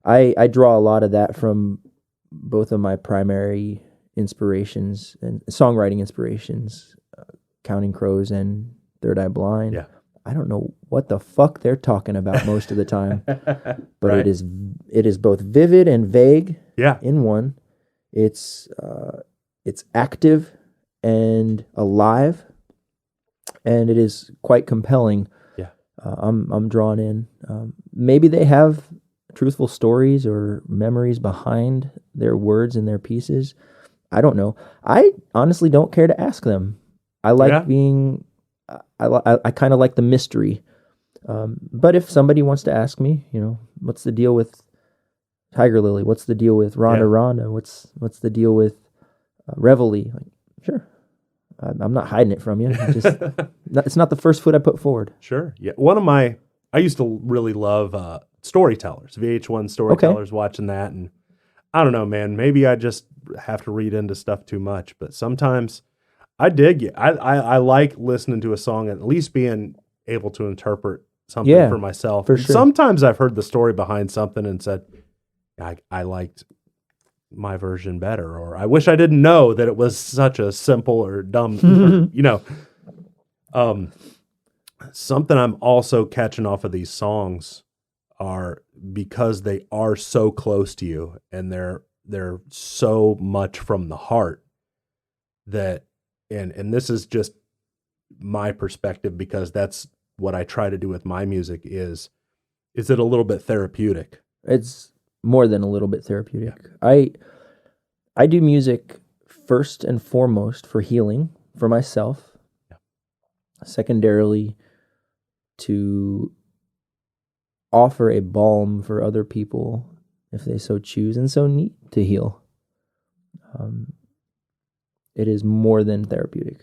I draw a lot of that from both of my primary inspirations and songwriting inspirations, Counting Crows and Third Eye Blind. Yeah. I don't know what the fuck they're talking about most of the time, but Right. it is both vivid and vague. Yeah. In one, it's active and alive, and it is quite compelling. Yeah. I'm drawn in. Maybe they have truthful stories or memories behind their words and their pieces. I don't know. I honestly don't care to ask them. I like being. I kind of like the mystery. But if somebody wants to ask me, what's the deal with Tiger Lily? What's the deal with Ronda Ronda? What's the deal with Reveille? Like, sure. I'm not hiding it from you. It's not the first foot I put forward. Sure. Yeah. I used to really love storytellers, VH1 storytellers, watching that. And I don't know, man, maybe I just have to read into stuff too much, but sometimes I dig it. I like listening to a song and at least being able to interpret something for myself. For sure. Sometimes I've heard the story behind something and said, I liked my version better, or I wish I didn't know that it was such a simple or dumb, something I'm also catching off of these songs are because they are so close to you and they're so much from the heart that, and this is just my perspective because that's what I try to do with my music is it a little bit therapeutic? It's more than a little bit therapeutic. Yeah. I do music first and foremost for healing for myself. Yeah. Secondarily, to offer a balm for other people if they so choose and so need to heal. It is more than therapeutic.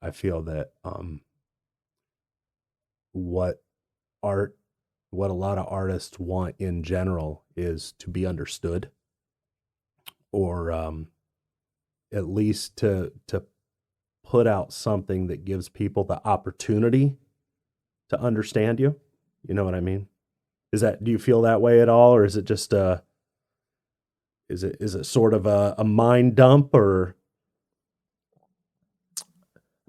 I feel that what a lot of artists want in general is to be understood, or at least to put out something that gives people the opportunity to understand you. You know what I mean? Do you feel that way at all, or is it just is it sort of a mind dump, or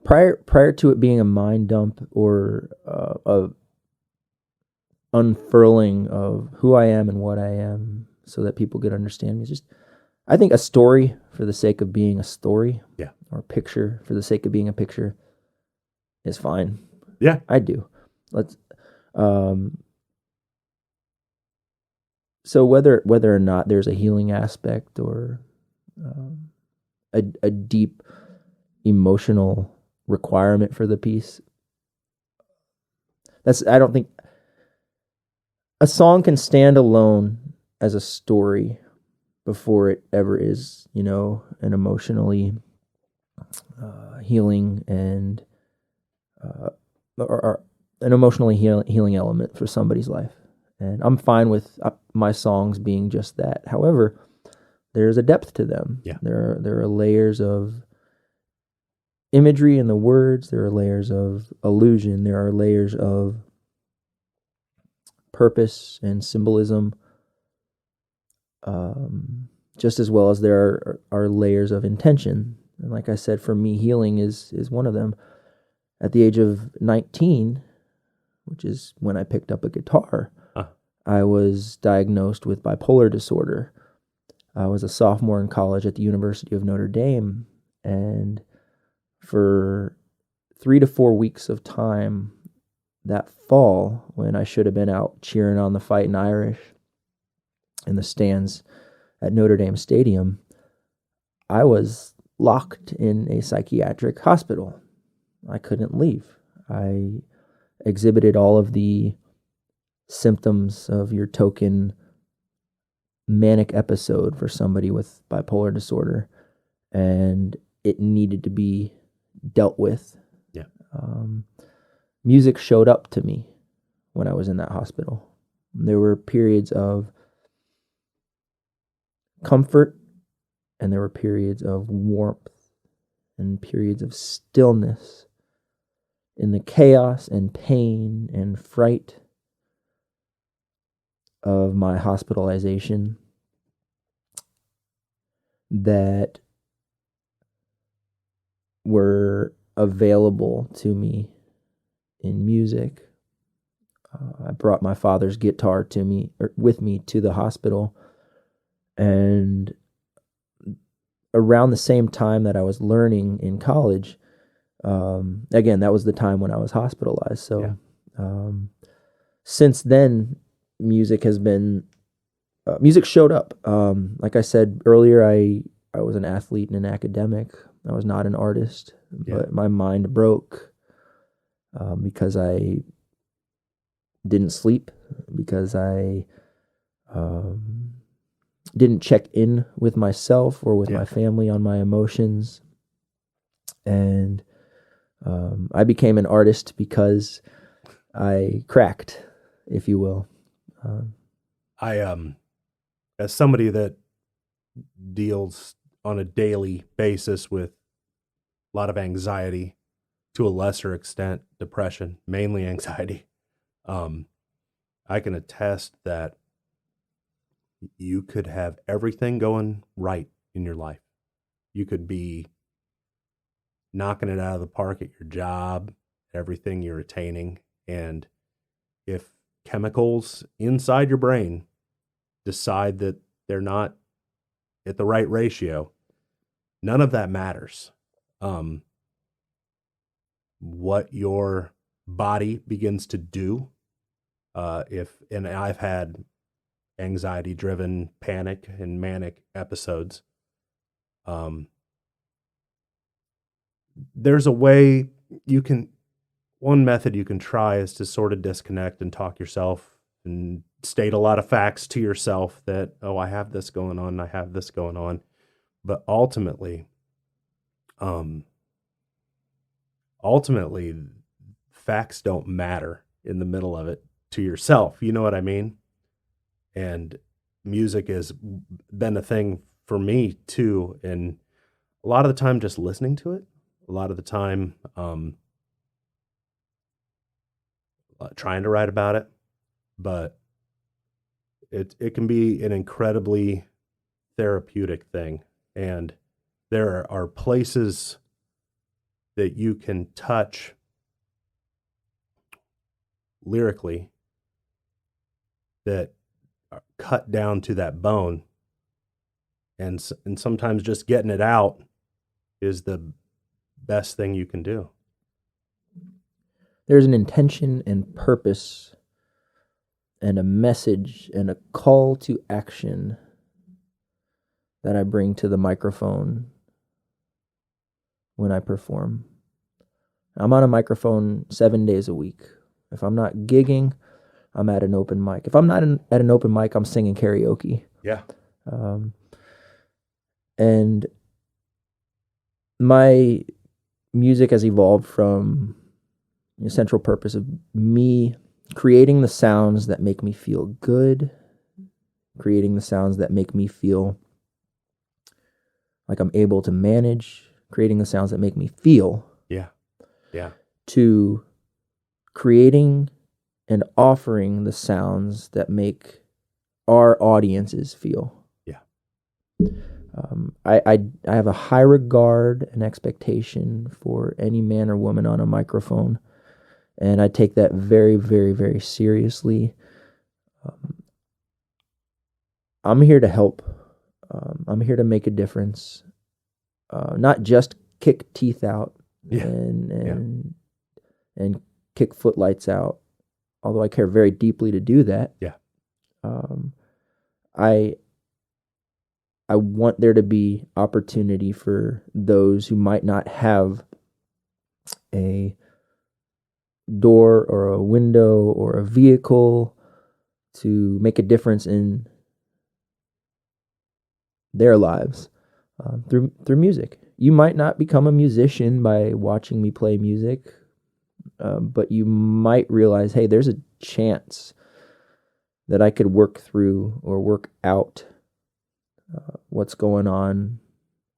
prior to it being a mind dump or a unfurling of who I am and what I am so that people could understand me? It's just, I think a story for the sake of being a story, or a picture for the sake of being a picture is fine. Yeah, I do. So whether or not there's a healing aspect or a deep emotional requirement for the piece, I don't think a song can stand alone as a story before it ever is, an emotionally healing and or an emotionally healing element for somebody's life. And I'm fine with my songs being just that. However, there's a depth to them. Yeah. There are layers of imagery in the words. There are layers of allusion. There are layers of purpose and symbolism. Just as well as there are layers of intention. And like I said, for me, healing is one of them. At the age of 19, which is when I picked up a guitar, I was diagnosed with bipolar disorder. I was a sophomore in college at the University of Notre Dame, and for 3 to 4 weeks of time that fall, when I should have been out cheering on the Fighting Irish in the stands at Notre Dame Stadium, I was locked in a psychiatric hospital. I couldn't leave. I exhibited all of the symptoms of your token manic episode for somebody with bipolar disorder. And it needed to be dealt with. Yeah. Music showed up to me when I was in that hospital. There were periods of comfort, and there were periods of warmth and periods of stillness in the chaos and pain and fright of my hospitalization that were available to me in music. I brought my father's guitar with me to the hospital, and around the same time that I was learning in college, again, that was the time when I was hospitalized. So, since then, music showed up. Like I said earlier, I was an athlete and an academic. I was not an artist, but my mind broke because I didn't sleep, because I didn't check in with myself or with my family on my emotions. And I became an artist because I cracked, if you will. As somebody that deals on a daily basis with a lot of anxiety, to a lesser extent depression, mainly anxiety, I can attest that you could have everything going right in your life. You could be knocking it out of the park at your job, everything you're attaining, and if chemicals inside your brain decide that they're not at the right ratio, none of that matters. What your body begins to do, and I've had anxiety-driven panic and manic episodes. There's a way one method you can try is to sort of disconnect and talk yourself and state a lot of facts to yourself that, oh, I have this going on, I have this going on. But ultimately, facts don't matter in the middle of it to yourself. You know what I mean? And music has been a thing for me too. And a lot of the time just listening to it, a lot of the time trying to write about it, but it can be an incredibly therapeutic thing. And there are places that you can touch lyrically that are cut down to that bone, and sometimes just getting it out is the best thing you can do. There's an intention and purpose and a message and a call to action that I bring to the microphone when I perform. I'm on a microphone 7 days a week. If I'm not gigging, I'm at an open mic. If I'm not at an open mic, I'm singing karaoke. Yeah. And my music has evolved from the central purpose of me creating the sounds that make me feel good, creating the sounds that make me feel like I'm able to manage, creating the sounds that make me feel. Yeah. To creating and offering the sounds that make our audiences feel. Yeah. I have a high regard and expectation for any man or woman on a microphone, and I take that very, very, very seriously. I'm here to help. I'm here to make a difference, not just kick teeth out and kick footlights out, although I care very deeply to do that. Yeah. I want there to be opportunity for those who might not have a door or a window or a vehicle to make a difference in their lives through music. you might not become a musician by watching me play music, but you might realize, hey, there's a chance that I could work through or work out what's going on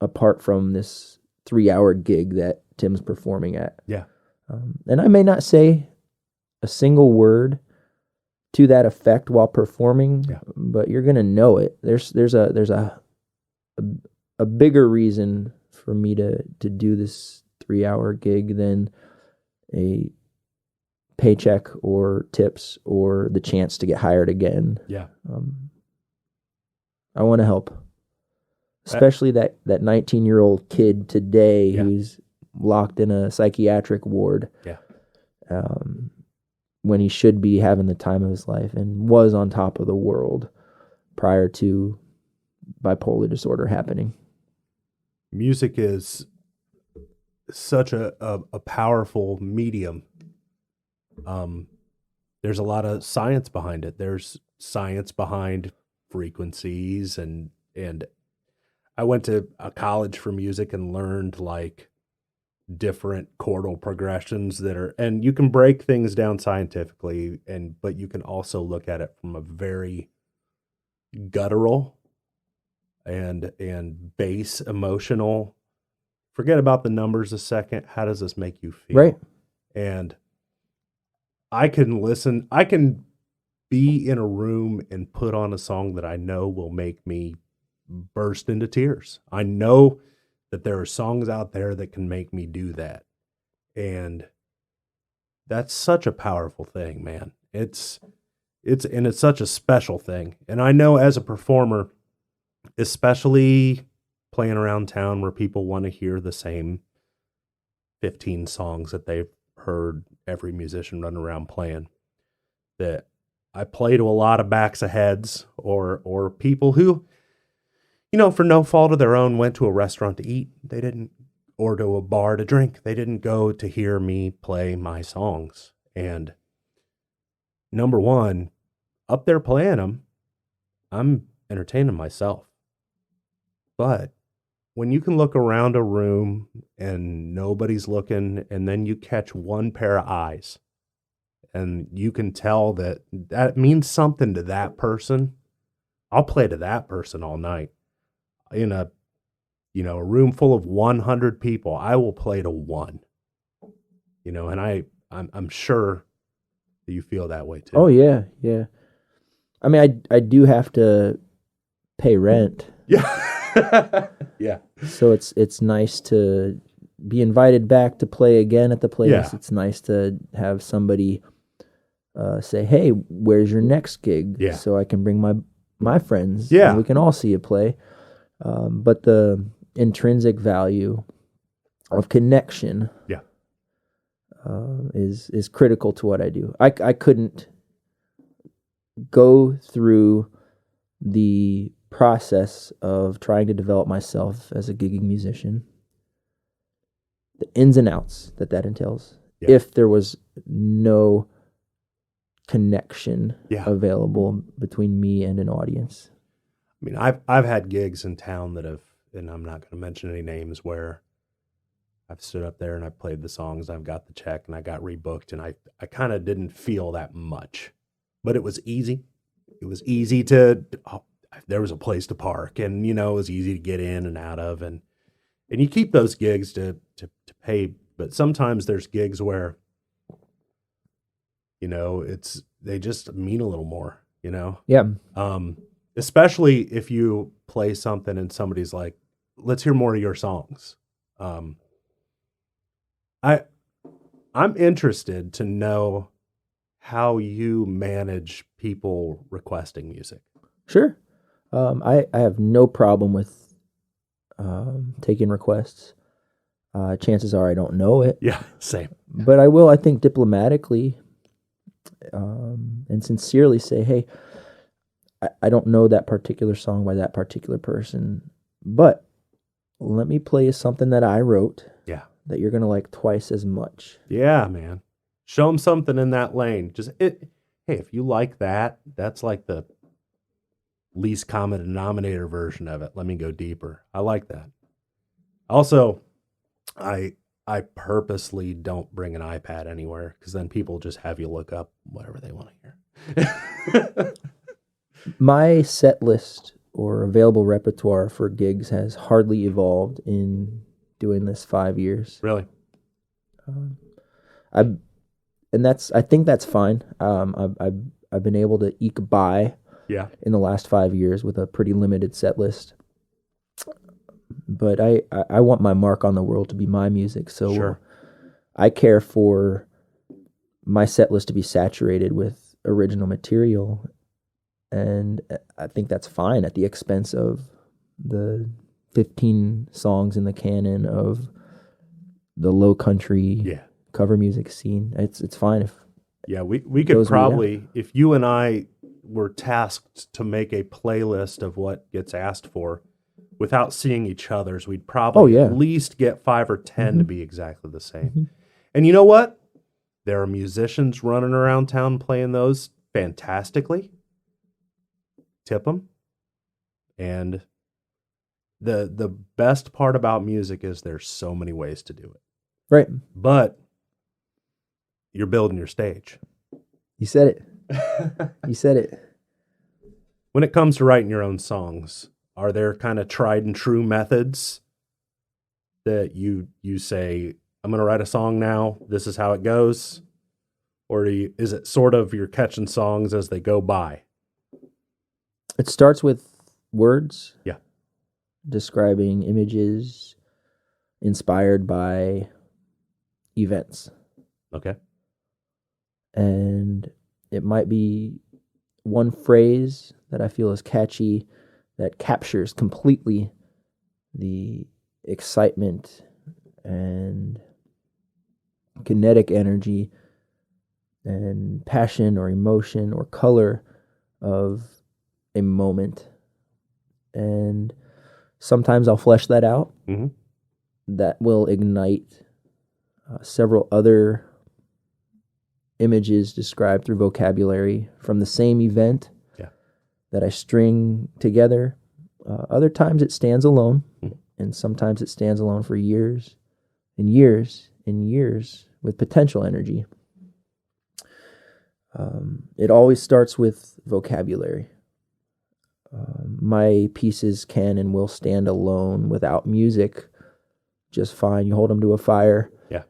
apart from this 3-hour gig that Tim's performing at. Yeah. And I may not say a single word to that effect while performing, but you're gonna know it. There's a bigger reason for me to do this 3-hour gig than a paycheck or tips or the chance to get hired again. Yeah. I want to help, especially that 19-year-old kid today who's locked in a psychiatric ward. Yeah. When he should be having the time of his life and was on top of the world prior to bipolar disorder happening. Music is such a powerful medium. There's a lot of science behind it. There's science behind frequencies and I went to a college for music and learned like different chordal progressions and you can break things down scientifically, but you can also look at it from a very guttural and base emotional. Forget about the numbers a second. How does this make you feel? Right. And I can be in a room and put on a song that I know will make me burst into tears. I know that there are songs out there that can make me do that. And that's such a powerful thing, man. It's such a special thing. And I know as a performer, especially playing around town where people want to hear the same 15 songs that they've heard every musician run around playing, that I play to a lot of backs of heads or people who, for no fault of their own, went to a restaurant to eat. They didn't, or to a bar to drink. They didn't go to hear me play my songs. And number one, up there playing them, I'm entertaining myself. But when you can look around a room and nobody's looking, and then you catch one pair of eyes, and you can tell that means something to that person, I'll play to that person all night. In a room full of 100 people, I will play to one. And I'm sure that you feel that way too. Oh yeah, yeah. I mean, I do have to pay rent. Yeah. Yeah. So it's nice to be invited back to play again at the place. Yeah. It's nice to have somebody say, "Hey, where's your next gig?" Yeah. So I can bring my friends. Yeah. And we can all see you play. But the intrinsic value of connection, is critical to what I do. I couldn't go through the process of trying to develop myself as a gigging musician, the ins and outs that entails, if there was no connection available between me and an audience. I mean, I've had gigs in town that have, and I'm not going to mention any names, where I've stood up there and I played the songs, I've got the check, and I got rebooked, and I kind of didn't feel that much, but it was easy. It was easy there was a place to park, and it was easy to get in and out of, and you keep those gigs to pay. But sometimes there's gigs where they just mean a little more. Yeah. Especially if you play something and somebody's like, let's hear more of your songs. I'm interested to know how you manage people requesting music. Sure. I have no problem with taking requests. Chances are I don't know it. Yeah, same. But I will, I think, diplomatically and sincerely say, hey, I don't know that particular song by that particular person, but let me play you something that I wrote that you're going to like twice as much. Yeah, man. Show them something in that lane. Hey, if you like that, that's like the least common denominator version of it. Let me go deeper. I like that. Also, I purposely don't bring an iPad anywhere because then people just have you look up whatever they want to hear. My set list or available repertoire for gigs has hardly evolved in doing this 5 years. Really? I think that's fine. I've been able to eke by in the last 5 years with a pretty limited set list. But I want my mark on the world to be my music, so Sure. I care for my set list to be saturated with original material, and I think that's fine at the expense of the 15 songs in the canon of the low country cover music scene. It's fine if we could probably, if you and I were tasked to make a playlist of what gets asked for without seeing each other's, we'd probably at least get 5 or 10 to be exactly the same. And you know what? There are musicians running around town playing those fantastically. Tip them. And the best part about music is there's so many ways to do it. Right. But you're building your stage. You said it. You said it. When it comes to writing your own songs, are there kind of tried and true methods that you say, I'm going to write a song now, this is how it goes? Or is it sort of you're catching songs as they go by? It starts with words. Yeah. Describing images inspired by events. Okay. And it might be one phrase that I feel is catchy that captures completely the excitement and kinetic energy and passion or emotion or color of a moment. And sometimes I'll flesh that out. Mm-hmm. That will ignite several other images described through vocabulary from the same event that I string together. Other times it stands alone, and sometimes it stands alone for years and years and years with potential energy. It always starts with vocabulary. My pieces can and will stand alone without music just fine. You hold them to a fire. Yeah.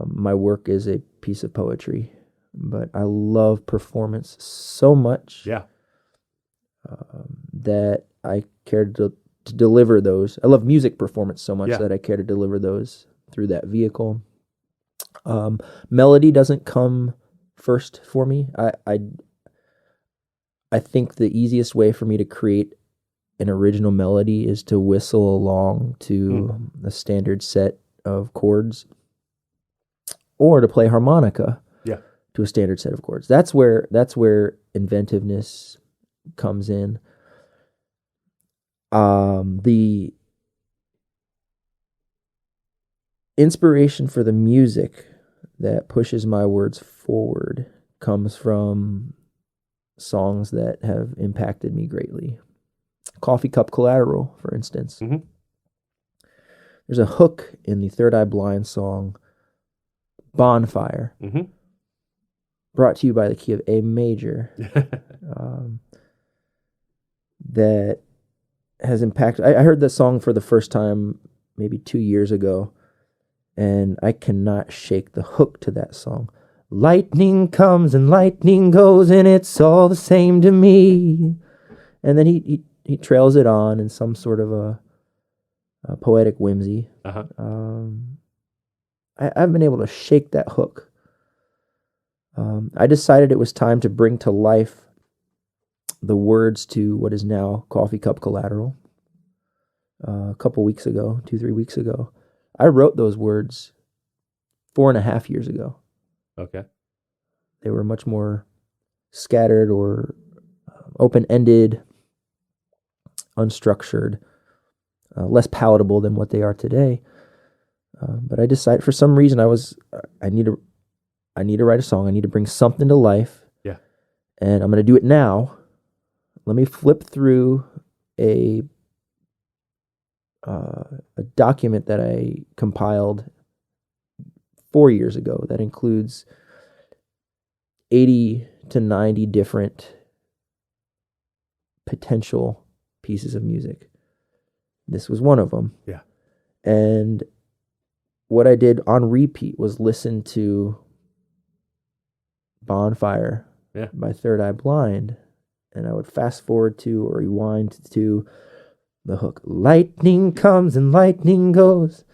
My work is a piece of poetry, but I love performance so much. Yeah. That I care to deliver those. I love music performance so much that I care to deliver those through that vehicle. Melody doesn't come first for me. I think the easiest way for me to create an original melody is to whistle along to a standard set of chords, or to play harmonica to a standard set of chords. That's where inventiveness comes in. The inspiration for the music that pushes my words forward comes from songs that have impacted me greatly. Coffee Cup Collateral, for instance. Mm-hmm. There's a hook in the Third Eye Blind song, Bonfire, brought to you by the key of A major, that has impacted. I heard that song for the first time maybe 2 years ago, and I cannot shake the hook to that song. Lightning comes and lightning goes, and it's all the same to me. And then he trails it on in some sort of a poetic whimsy. I've been able to shake that hook. I decided it was time to bring to life the words to what is now Coffee Cup Collateral. A couple weeks ago, 2-3 weeks ago, I wrote those words 4.5 years ago. Okay. They were much more scattered or open-ended, unstructured, less palatable than what they are today. But I decided, for some reason, I need to write a song. I need to bring something to life. Yeah. And I'm going to do it now. Let me flip through a a document that I compiled 4 years ago that includes 80 to 90 different potential pieces of music. This was one of them. Yeah. And what I did on repeat was listen to Bonfire by Third Eye Blind, and I would fast forward to or rewind to the hook. Lightning comes and lightning goes.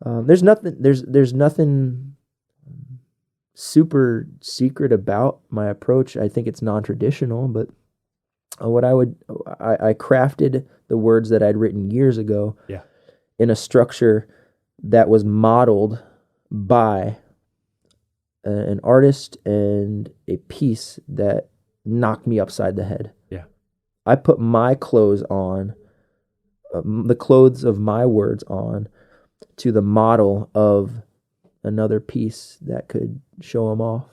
There's nothing super secret about my approach. I think it's non-traditional, but I crafted the words that I'd written years ago in a structure that was modeled by an artist and a piece that knocked me upside the head. Yeah. I put my clothes on, the clothes of my words on, to the model of another piece that could show them off.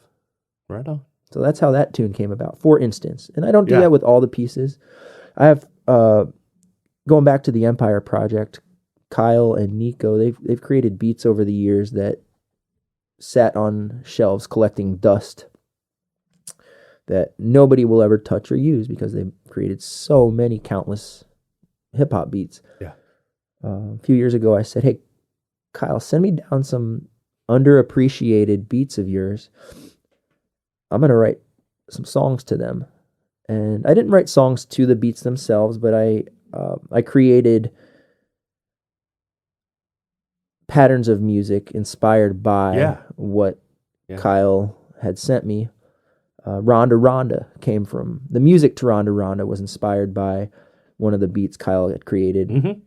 Right on. So that's how that tune came about, for instance. And I don't do that with all the pieces. I have, going back to the Empire Project, Kyle and Nico, they've created beats over the years that sat on shelves collecting dust that nobody will ever touch or use because they've created so many countless hip-hop beats. Yeah. A few years ago, I said, hey, Kyle, send me down some underappreciated beats of yours. I'm going to write some songs to them. And I didn't write songs to the beats themselves, but I created patterns of music inspired by what Kyle had sent me. Ronda Ronda came from, the music to Ronda Ronda was inspired by one of the beats Kyle had created.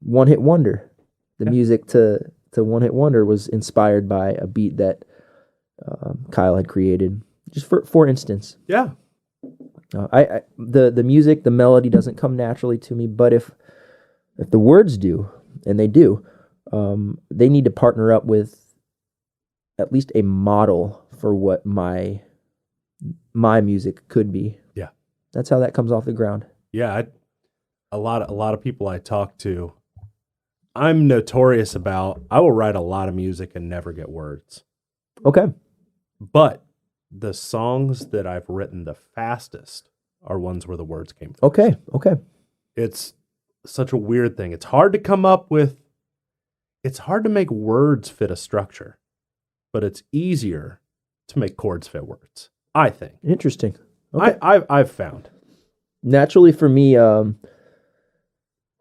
One Hit Wonder, the music to One Hit Wonder was inspired by a beat that Kyle had created. Just for instance. Yeah. The music, the melody doesn't come naturally to me, but if the words do, and they do, they need to partner up with at least a model for what my music could be. Yeah. That's how that comes off the ground. Yeah. A lot of people I talk to, I'm notorious about, I will write a lot of music and never get words. Okay. But the songs that I've written the fastest are ones where the words came from. Okay. It's such a weird thing. It's hard to make words fit a structure, but it's easier to make chords fit words, I think. Interesting. Okay. I've found. Naturally for me, the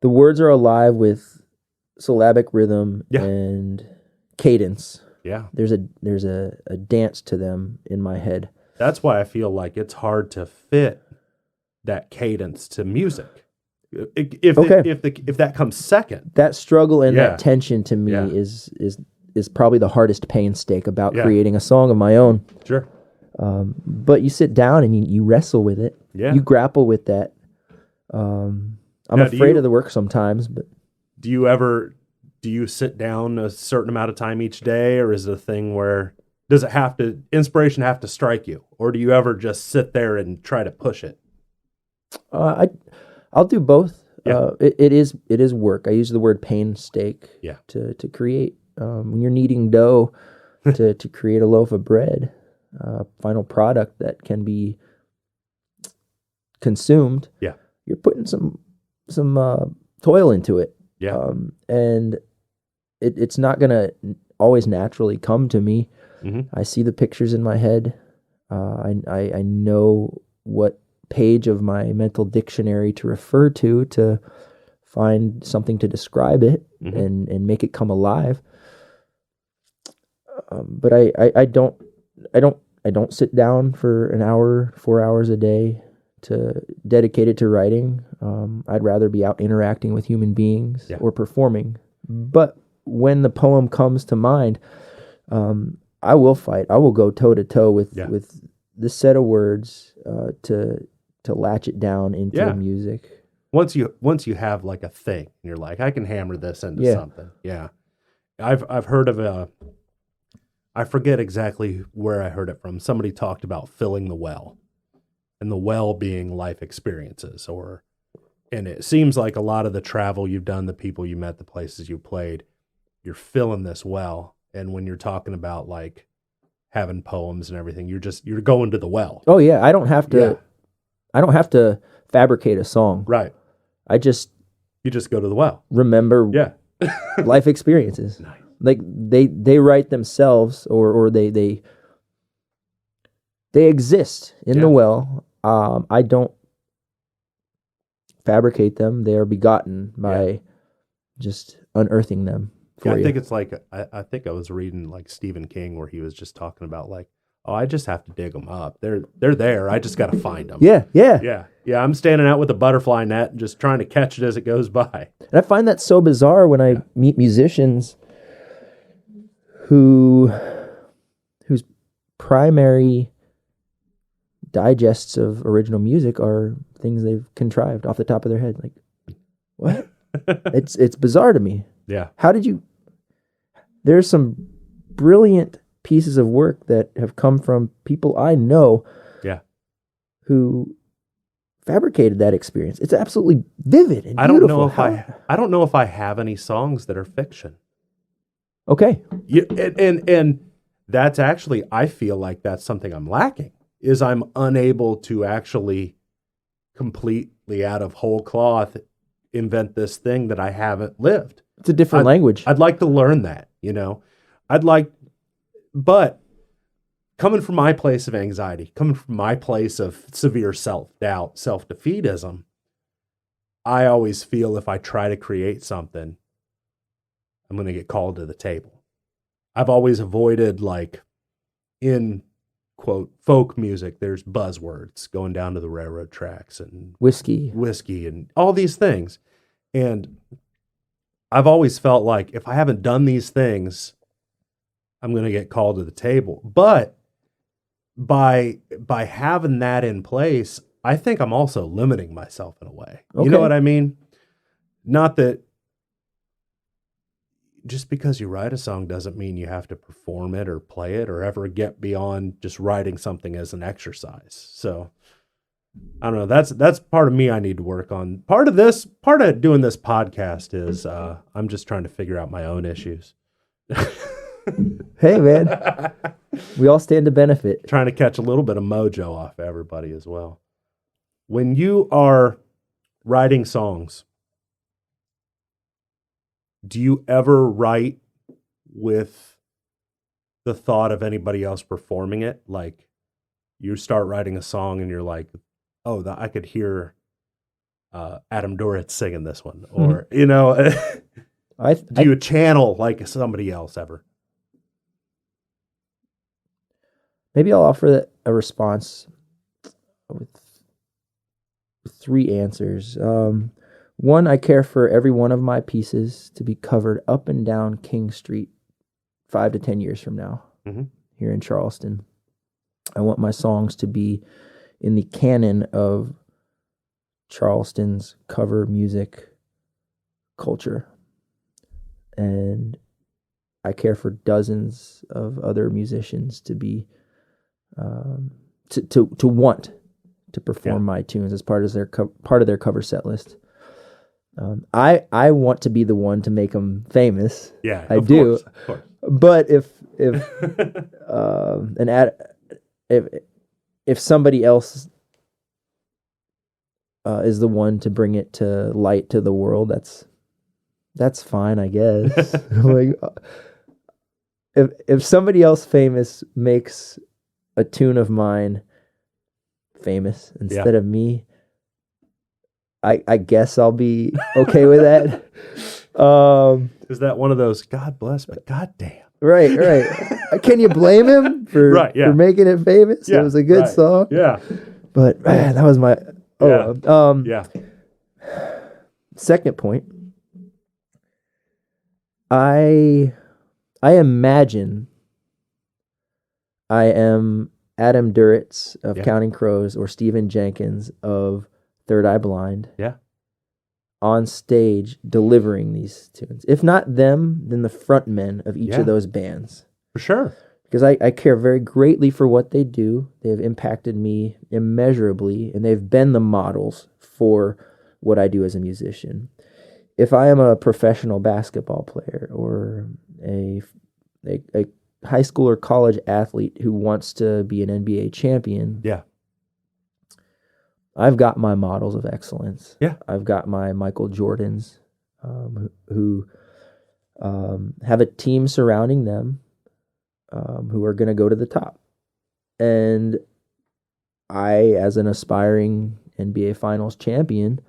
words are alive with syllabic rhythm and cadence. Yeah. There's a dance to them in my head. That's why I feel like it's hard to fit that cadence to music. If that comes second. That struggle and that tension to me is probably the hardest pain stake about creating a song of my own. Sure. But you sit down and you wrestle with it. Yeah. You grapple with that. I'm afraid of the work sometimes, but do you sit down a certain amount of time each day, or is it a thing where does inspiration have to strike you, or do you ever just sit there and try to push it? I'll do both. Yeah. It is work. I use the word painstake to create. When you're kneading dough to create a loaf of bread, final product that can be consumed. Yeah, you're putting some toil into it. Yeah, and it's not gonna always naturally come to me. Mm-hmm. I see the pictures in my head. I know what page of my mental dictionary to refer to find something to describe it and make it come alive. But I don't sit down for an hour, 4 hours a day to dedicate it to writing. I'd rather be out interacting with human beings or performing. But when the poem comes to mind, I will fight. I will go toe to toe with this set of words to latch it down into the music. Once you have like a thing, and you're like, I can hammer this into something. Yeah, I've heard of I forget exactly where I heard it from. Somebody talked about filling the well, and the well being life experiences or And it seems like a lot of the travel you've done, the people you met, the places you played, you're filling this well. And when you're talking about like having poems and everything, you're going to the well. Oh yeah, I don't have to fabricate a song. Right. You just go to the well. Remember life experiences. Nice. Like they write themselves or they exist in the well. I don't fabricate them. They are begotten by just unearthing them for you. I think it's like, I think I was reading like Stephen King where he was just talking about like, oh, I just have to dig them up. They're there. I just got to find them. Yeah. I'm standing out with a butterfly net and just trying to catch it as it goes by. And I find that so bizarre when I meet musicians whose primary digests of original music are things they've contrived off the top of their head. Like, what? It's bizarre to me. Yeah. How did you? There's some brilliant pieces of work that have come from people I know. Yeah. Who fabricated that experience. It's absolutely vivid and beautiful. I don't know if I have any songs that are fiction. Okay. And that's actually, I feel like that's something I'm lacking, is I'm unable to actually completely out of whole cloth invent this thing that I haven't lived. It's a different language. I'd like to learn that, but coming from my place of anxiety, coming from my place of severe self-doubt, self-defeatism, I always feel if I try to create something, I'm going to get called to the table. I've always avoided, like, in, quote, folk music, there's buzzwords going down to the railroad tracks and whiskey and all these things. And I've always felt like if I haven't done these things, I'm going to get called to the table. But by having that in place, I think I'm also limiting myself in a way. Okay. You know what I mean? Not that just because you write a song doesn't mean you have to perform it or play it or ever get beyond just writing something as an exercise. So I don't know. That's part of me I need to work on. Part of doing this podcast is I'm just trying to figure out my own issues. Hey man, we all stand to benefit. Trying to catch a little bit of mojo off everybody as well. When you are writing songs, do you ever write with the thought of anybody else performing it? Like you start writing a song and you're like, oh, I could hear Adam Duritz singing this one. Or, do you channel like somebody else ever? Maybe I'll offer a response with 3 answers. One, I care for every one of my pieces to be covered up and down King Street 5 to 10 years from now, here in Charleston. I want my songs to be in the canon of Charleston's cover music culture. And I care for dozens of other musicians to be to want to perform my tunes as part of their cover set list. I want to be the one to make them famous. Yeah, I do. Of course. But if somebody else is the one to bring it to light to the world, that's fine, I guess. Like, if somebody else famous makes a tune of mine famous instead of me, I guess I'll be okay with that. Is that one of those God bless, but goddamn? Right. Can you blame him for making it famous? Yeah, it was a good song. Yeah. But man, that was my second point. I imagine I am Adam Duritz of Counting Crows or Stephen Jenkins of Third Eye Blind. Yeah. On stage delivering these tunes. If not them, then the frontmen of each of those bands. For sure. Because I care very greatly for what they do. They have impacted me immeasurably, and they've been the models for what I do as a musician. If I am a professional basketball player or a high school or college athlete who wants to be an NBA champion, Yeah. I've got my models of excellence. Yeah. I've got my Michael Jordans, who have a team surrounding them, who are going to go to the top. And I, as an aspiring NBA Finals champion,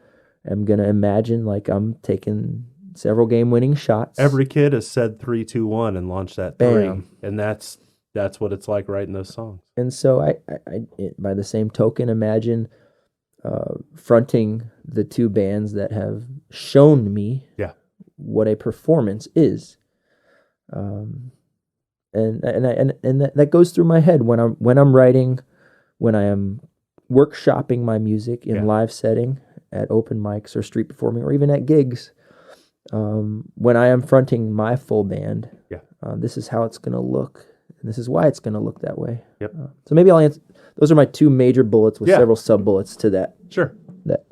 am going to imagine like I'm taking several game-winning shots. Every kid has said 3, 2, 1 and launched that Bam. 3, and that's what it's like writing those songs. And so I by the same token, imagine fronting the two bands that have shown me what a performance is. And that goes through my head when I'm writing, when I am workshopping my music in live setting at open mics or street performing or even at gigs. When I am fronting my full band, this is how it's going to look, and this is why it's going to look that way. Yep. So maybe I'll answer. Those are my two major bullets with several sub bullets to that. Sure. That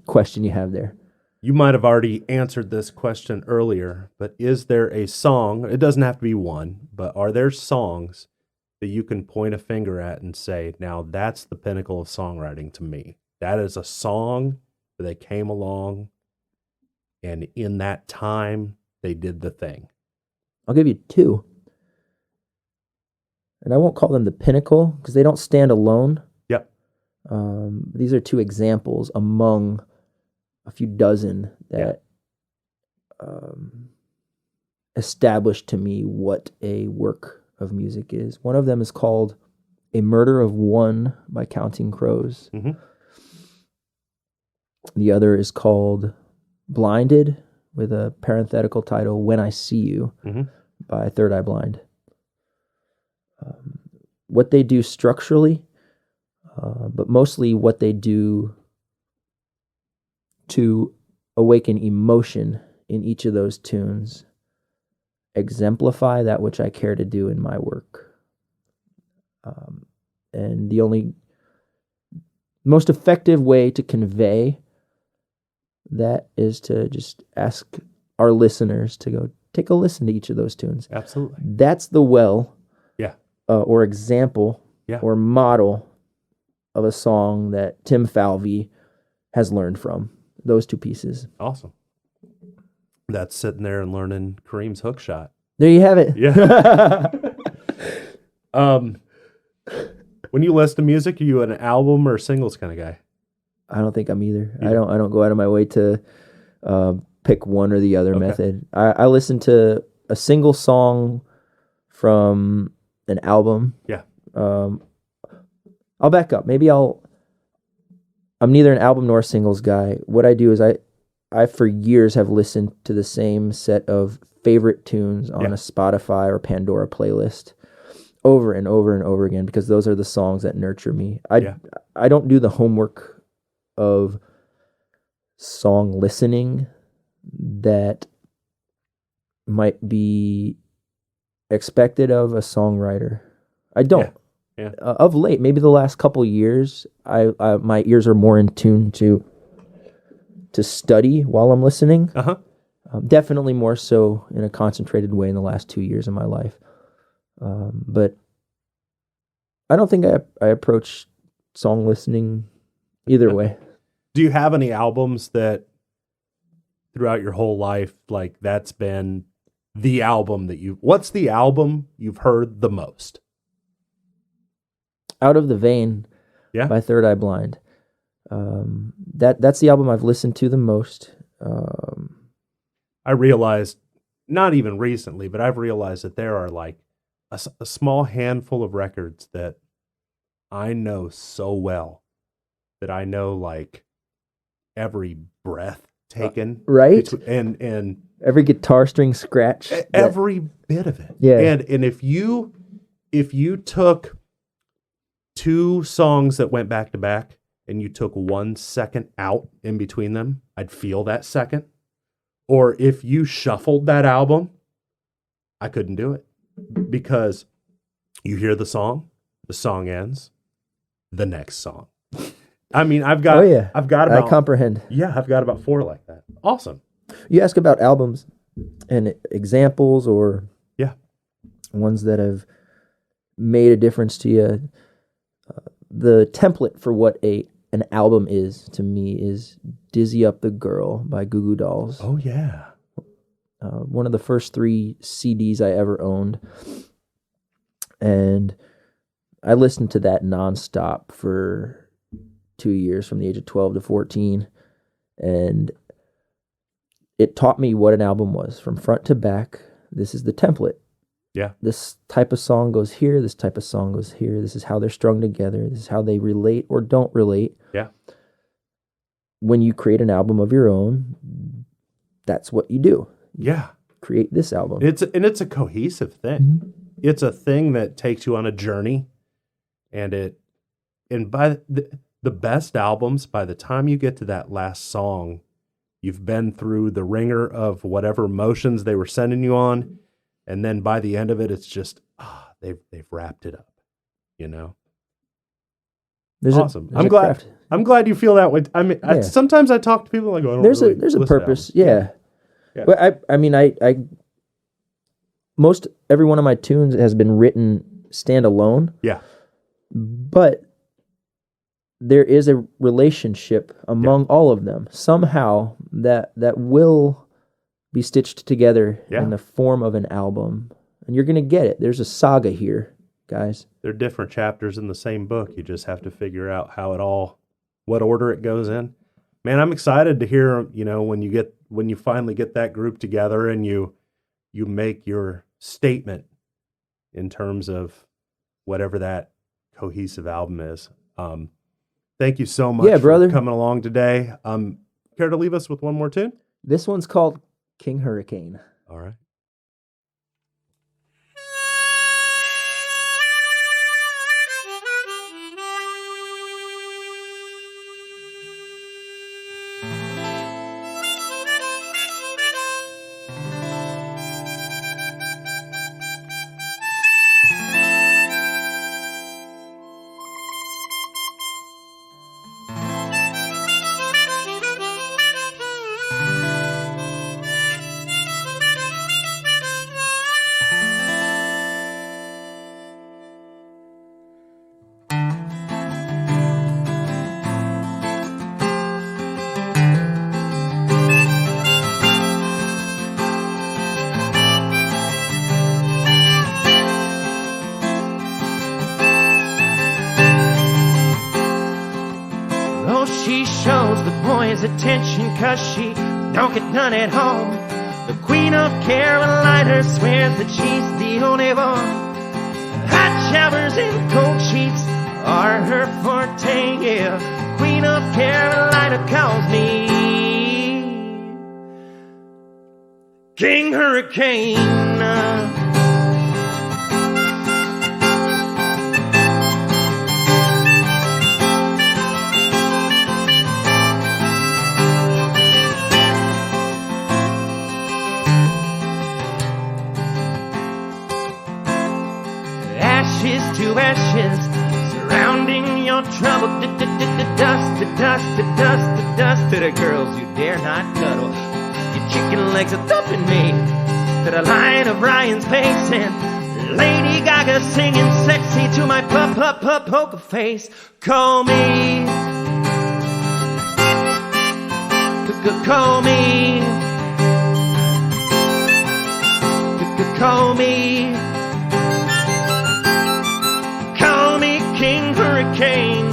question you have there. You might have already answered this question earlier, but is there a song, it doesn't have to be one, but are there songs that you can point a finger at and say, now that's the pinnacle of songwriting to me? That is a song that they came along, and in that time, they did the thing. I'll give you two. And I won't call them the pinnacle because they don't stand alone. Yep. These are two examples among a few dozen that established to me what a work of music is. One of them is called A Murder of One by Counting Crows. Mm-hmm. The other is called Blinded, with a parenthetical title, When I See You, by Third Eye Blind. What they do structurally, but mostly what they do to awaken emotion in each of those tunes, exemplify that which I care to do in my work. And the only most effective way to convey that is to just ask our listeners to go take a listen to each of those tunes. Absolutely. That's the well, or example, or model of a song that Tim Falvey has learned from. Those two pieces. Awesome. That's sitting there and learning Kareem's hook shot. There you have it. Yeah. When you listen to music, are you an album or singles kind of guy? I don't think I'm either. Yeah. I don't go out of my way to pick one or the other method. I listen to a single song from an album. Yeah. I'll back up. Maybe I'm neither an album nor a singles guy. What I do is I for years have listened to the same set of favorite tunes on a Spotify or Pandora playlist over and over and over again, because those are the songs that nurture me. I don't do the homework of song listening that might be expected of a songwriter. I don't. Yeah. Of late, maybe the last couple years, I my ears are more in tune to study while I'm listening. Definitely more so in a concentrated way in the last 2 years of my life. But I don't think I approach song listening either way. Do you have any albums that throughout your whole life, like that's been the album that what's the album you've heard the most? Out of the Vein by Third Eye Blind. That's the album I've listened to the most. I realized, not even recently, but I've realized that there are like a small handful of records that I know so well that I know like every breath taken, right? And every guitar string scratch, every bit of it. Yeah. And if you took two songs that went back to back and you took 1 second out in between them, I'd feel that second. Or if you shuffled that album, I couldn't do it, because you hear the song ends, the next song. I mean, I've Oh, got about I comprehend. Yeah, I've got about 4 like that. Awesome. You ask about albums and examples or Yeah. ones that have made a difference to you. The template for what an album is to me is Dizzy Up the Girl by Goo Goo Dolls. Oh, yeah. One of the first 3 CDs I ever owned. And I listened to that nonstop for 2 years from the age of 12 to 14. And it taught me what an album was from front to back. This is the template. Yeah. This type of song goes here. This type of song goes here. This is how they're strung together. This is how they relate or don't relate. Yeah. When you create an album of your own, that's what you do. Yeah. Create this album. It's a cohesive thing. Mm-hmm. It's a thing that takes you on a journey, and by the best albums, by the time you get to that last song, you've been through the ringer of whatever emotions they were sending you on, and then by the end of it, it's just they've wrapped it up, you know. Awesome. I'm glad you feel that way. I mean, sometimes I talk to people like, oh, there's a purpose. Yeah. Well, I mean, most every one of my tunes has been written standalone. Yeah. But there is a relationship among all of them somehow that will be stitched together in the form of an album. And you're going to get it. There's a saga here, guys. They're different chapters in the same book. You just have to figure out what order it goes in. Man, I'm excited to hear, you know, when you finally get that group together and you make your statement in terms of whatever that cohesive album is. Thank you so much for coming along today. Care to leave us with one more tune? This one's called King Hurricane. All right. She shows the boys attention 'cause she don't get none at home. The Queen of Carolina swears that she's the only one. Hot showers and cold sheets are her forte, yeah. Queen of Carolina calls me King Hurricane. To ashes, surrounding your trouble. Dust to dust to dust to dust to the girls you dare not cuddle. Your chicken legs are thumping me to the line of Ryan's pace, and Lady Gaga singing sexy to my poker face. Call me, call me, call me. King Hurricane.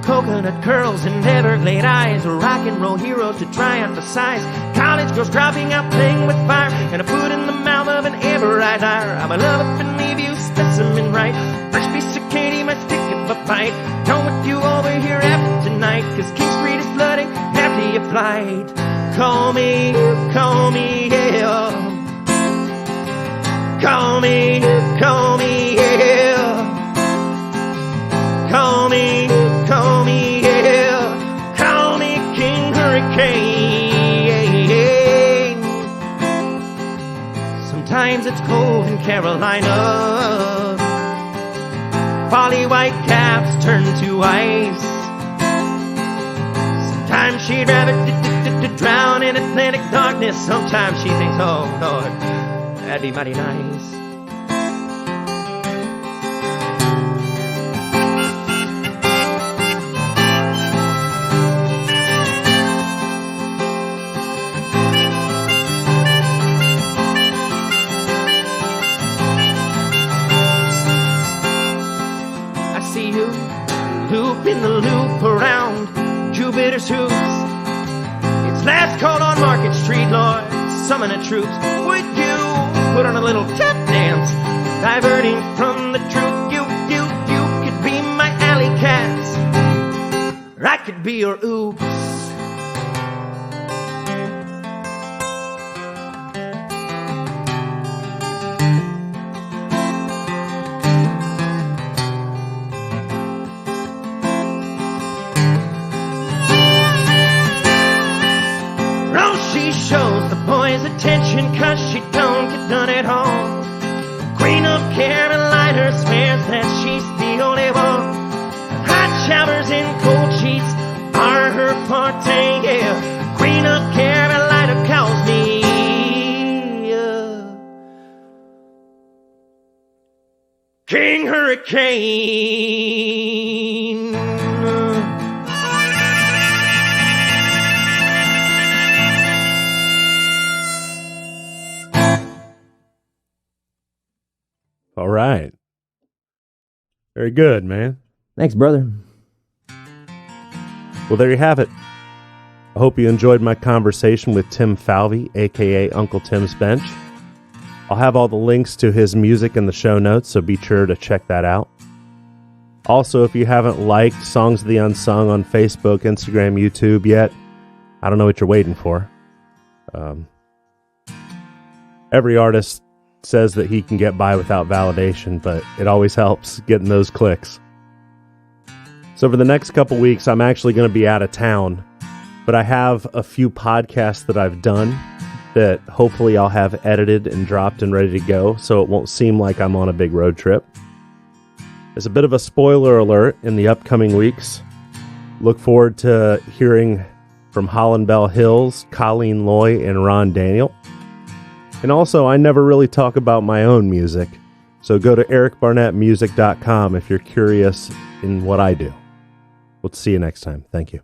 Coconut curls and Everglade eyes, rock and roll heroes to try and emphasize. College girls dropping out playing with fire, and a foot in the mouth of an ever-eyed ire. I'm a love up and leave you specimen right. Fresh piece of Katie, my stick of a bite. Come with you over here after tonight, 'cause King Street is flooding after your flight. Call me, yeah. Call me, yeah. Call me, yeah. Call me King Hurricane. Sometimes it's cold in Carolina. folly white caps turn to ice. Sometimes she'd rather drown in Atlantic darkness. Sometimes she thinks, oh Lord, that'd be mighty nice. Looping the loop around Jupiter's hoops. It's last call on Market Street, Lord, summon the troops. Would you put on a little tap dance, diverting from the truth? You could be my alley cats, or I could be your oops. Shows the boys attention cause she don't get done at home. Queen of Carolina swears that she's the only one. Hot showers and cold sheets are her forte, yeah. Queen of Carolina calls me King Hurricane. All right. Very good, man. Thanks, brother. Well, there you have it. I hope you enjoyed my conversation with Tim Falvey, a.k.a. Uncle Tim's Bench. I'll have all the links to his music in the show notes, so be sure to check that out. Also, if you haven't liked Songs of the Unsung on Facebook, Instagram, YouTube yet, I don't know what you're waiting for. Every artist says that he can get by without validation, but it always helps getting those clicks. So for the next couple weeks, I'm actually going to be out of town, but I have a few podcasts that I've done that hopefully I'll have edited and dropped and ready to go, so it won't seem like I'm on a big road trip. As a bit of a spoiler alert in the upcoming weeks, look forward to hearing from Holland Bell Hills, Colleen Loy, and Ron Daniel. And also, I never really talk about my own music, so go to ericbarnettmusic.com if you're curious in what I do. We'll see you next time. Thank you.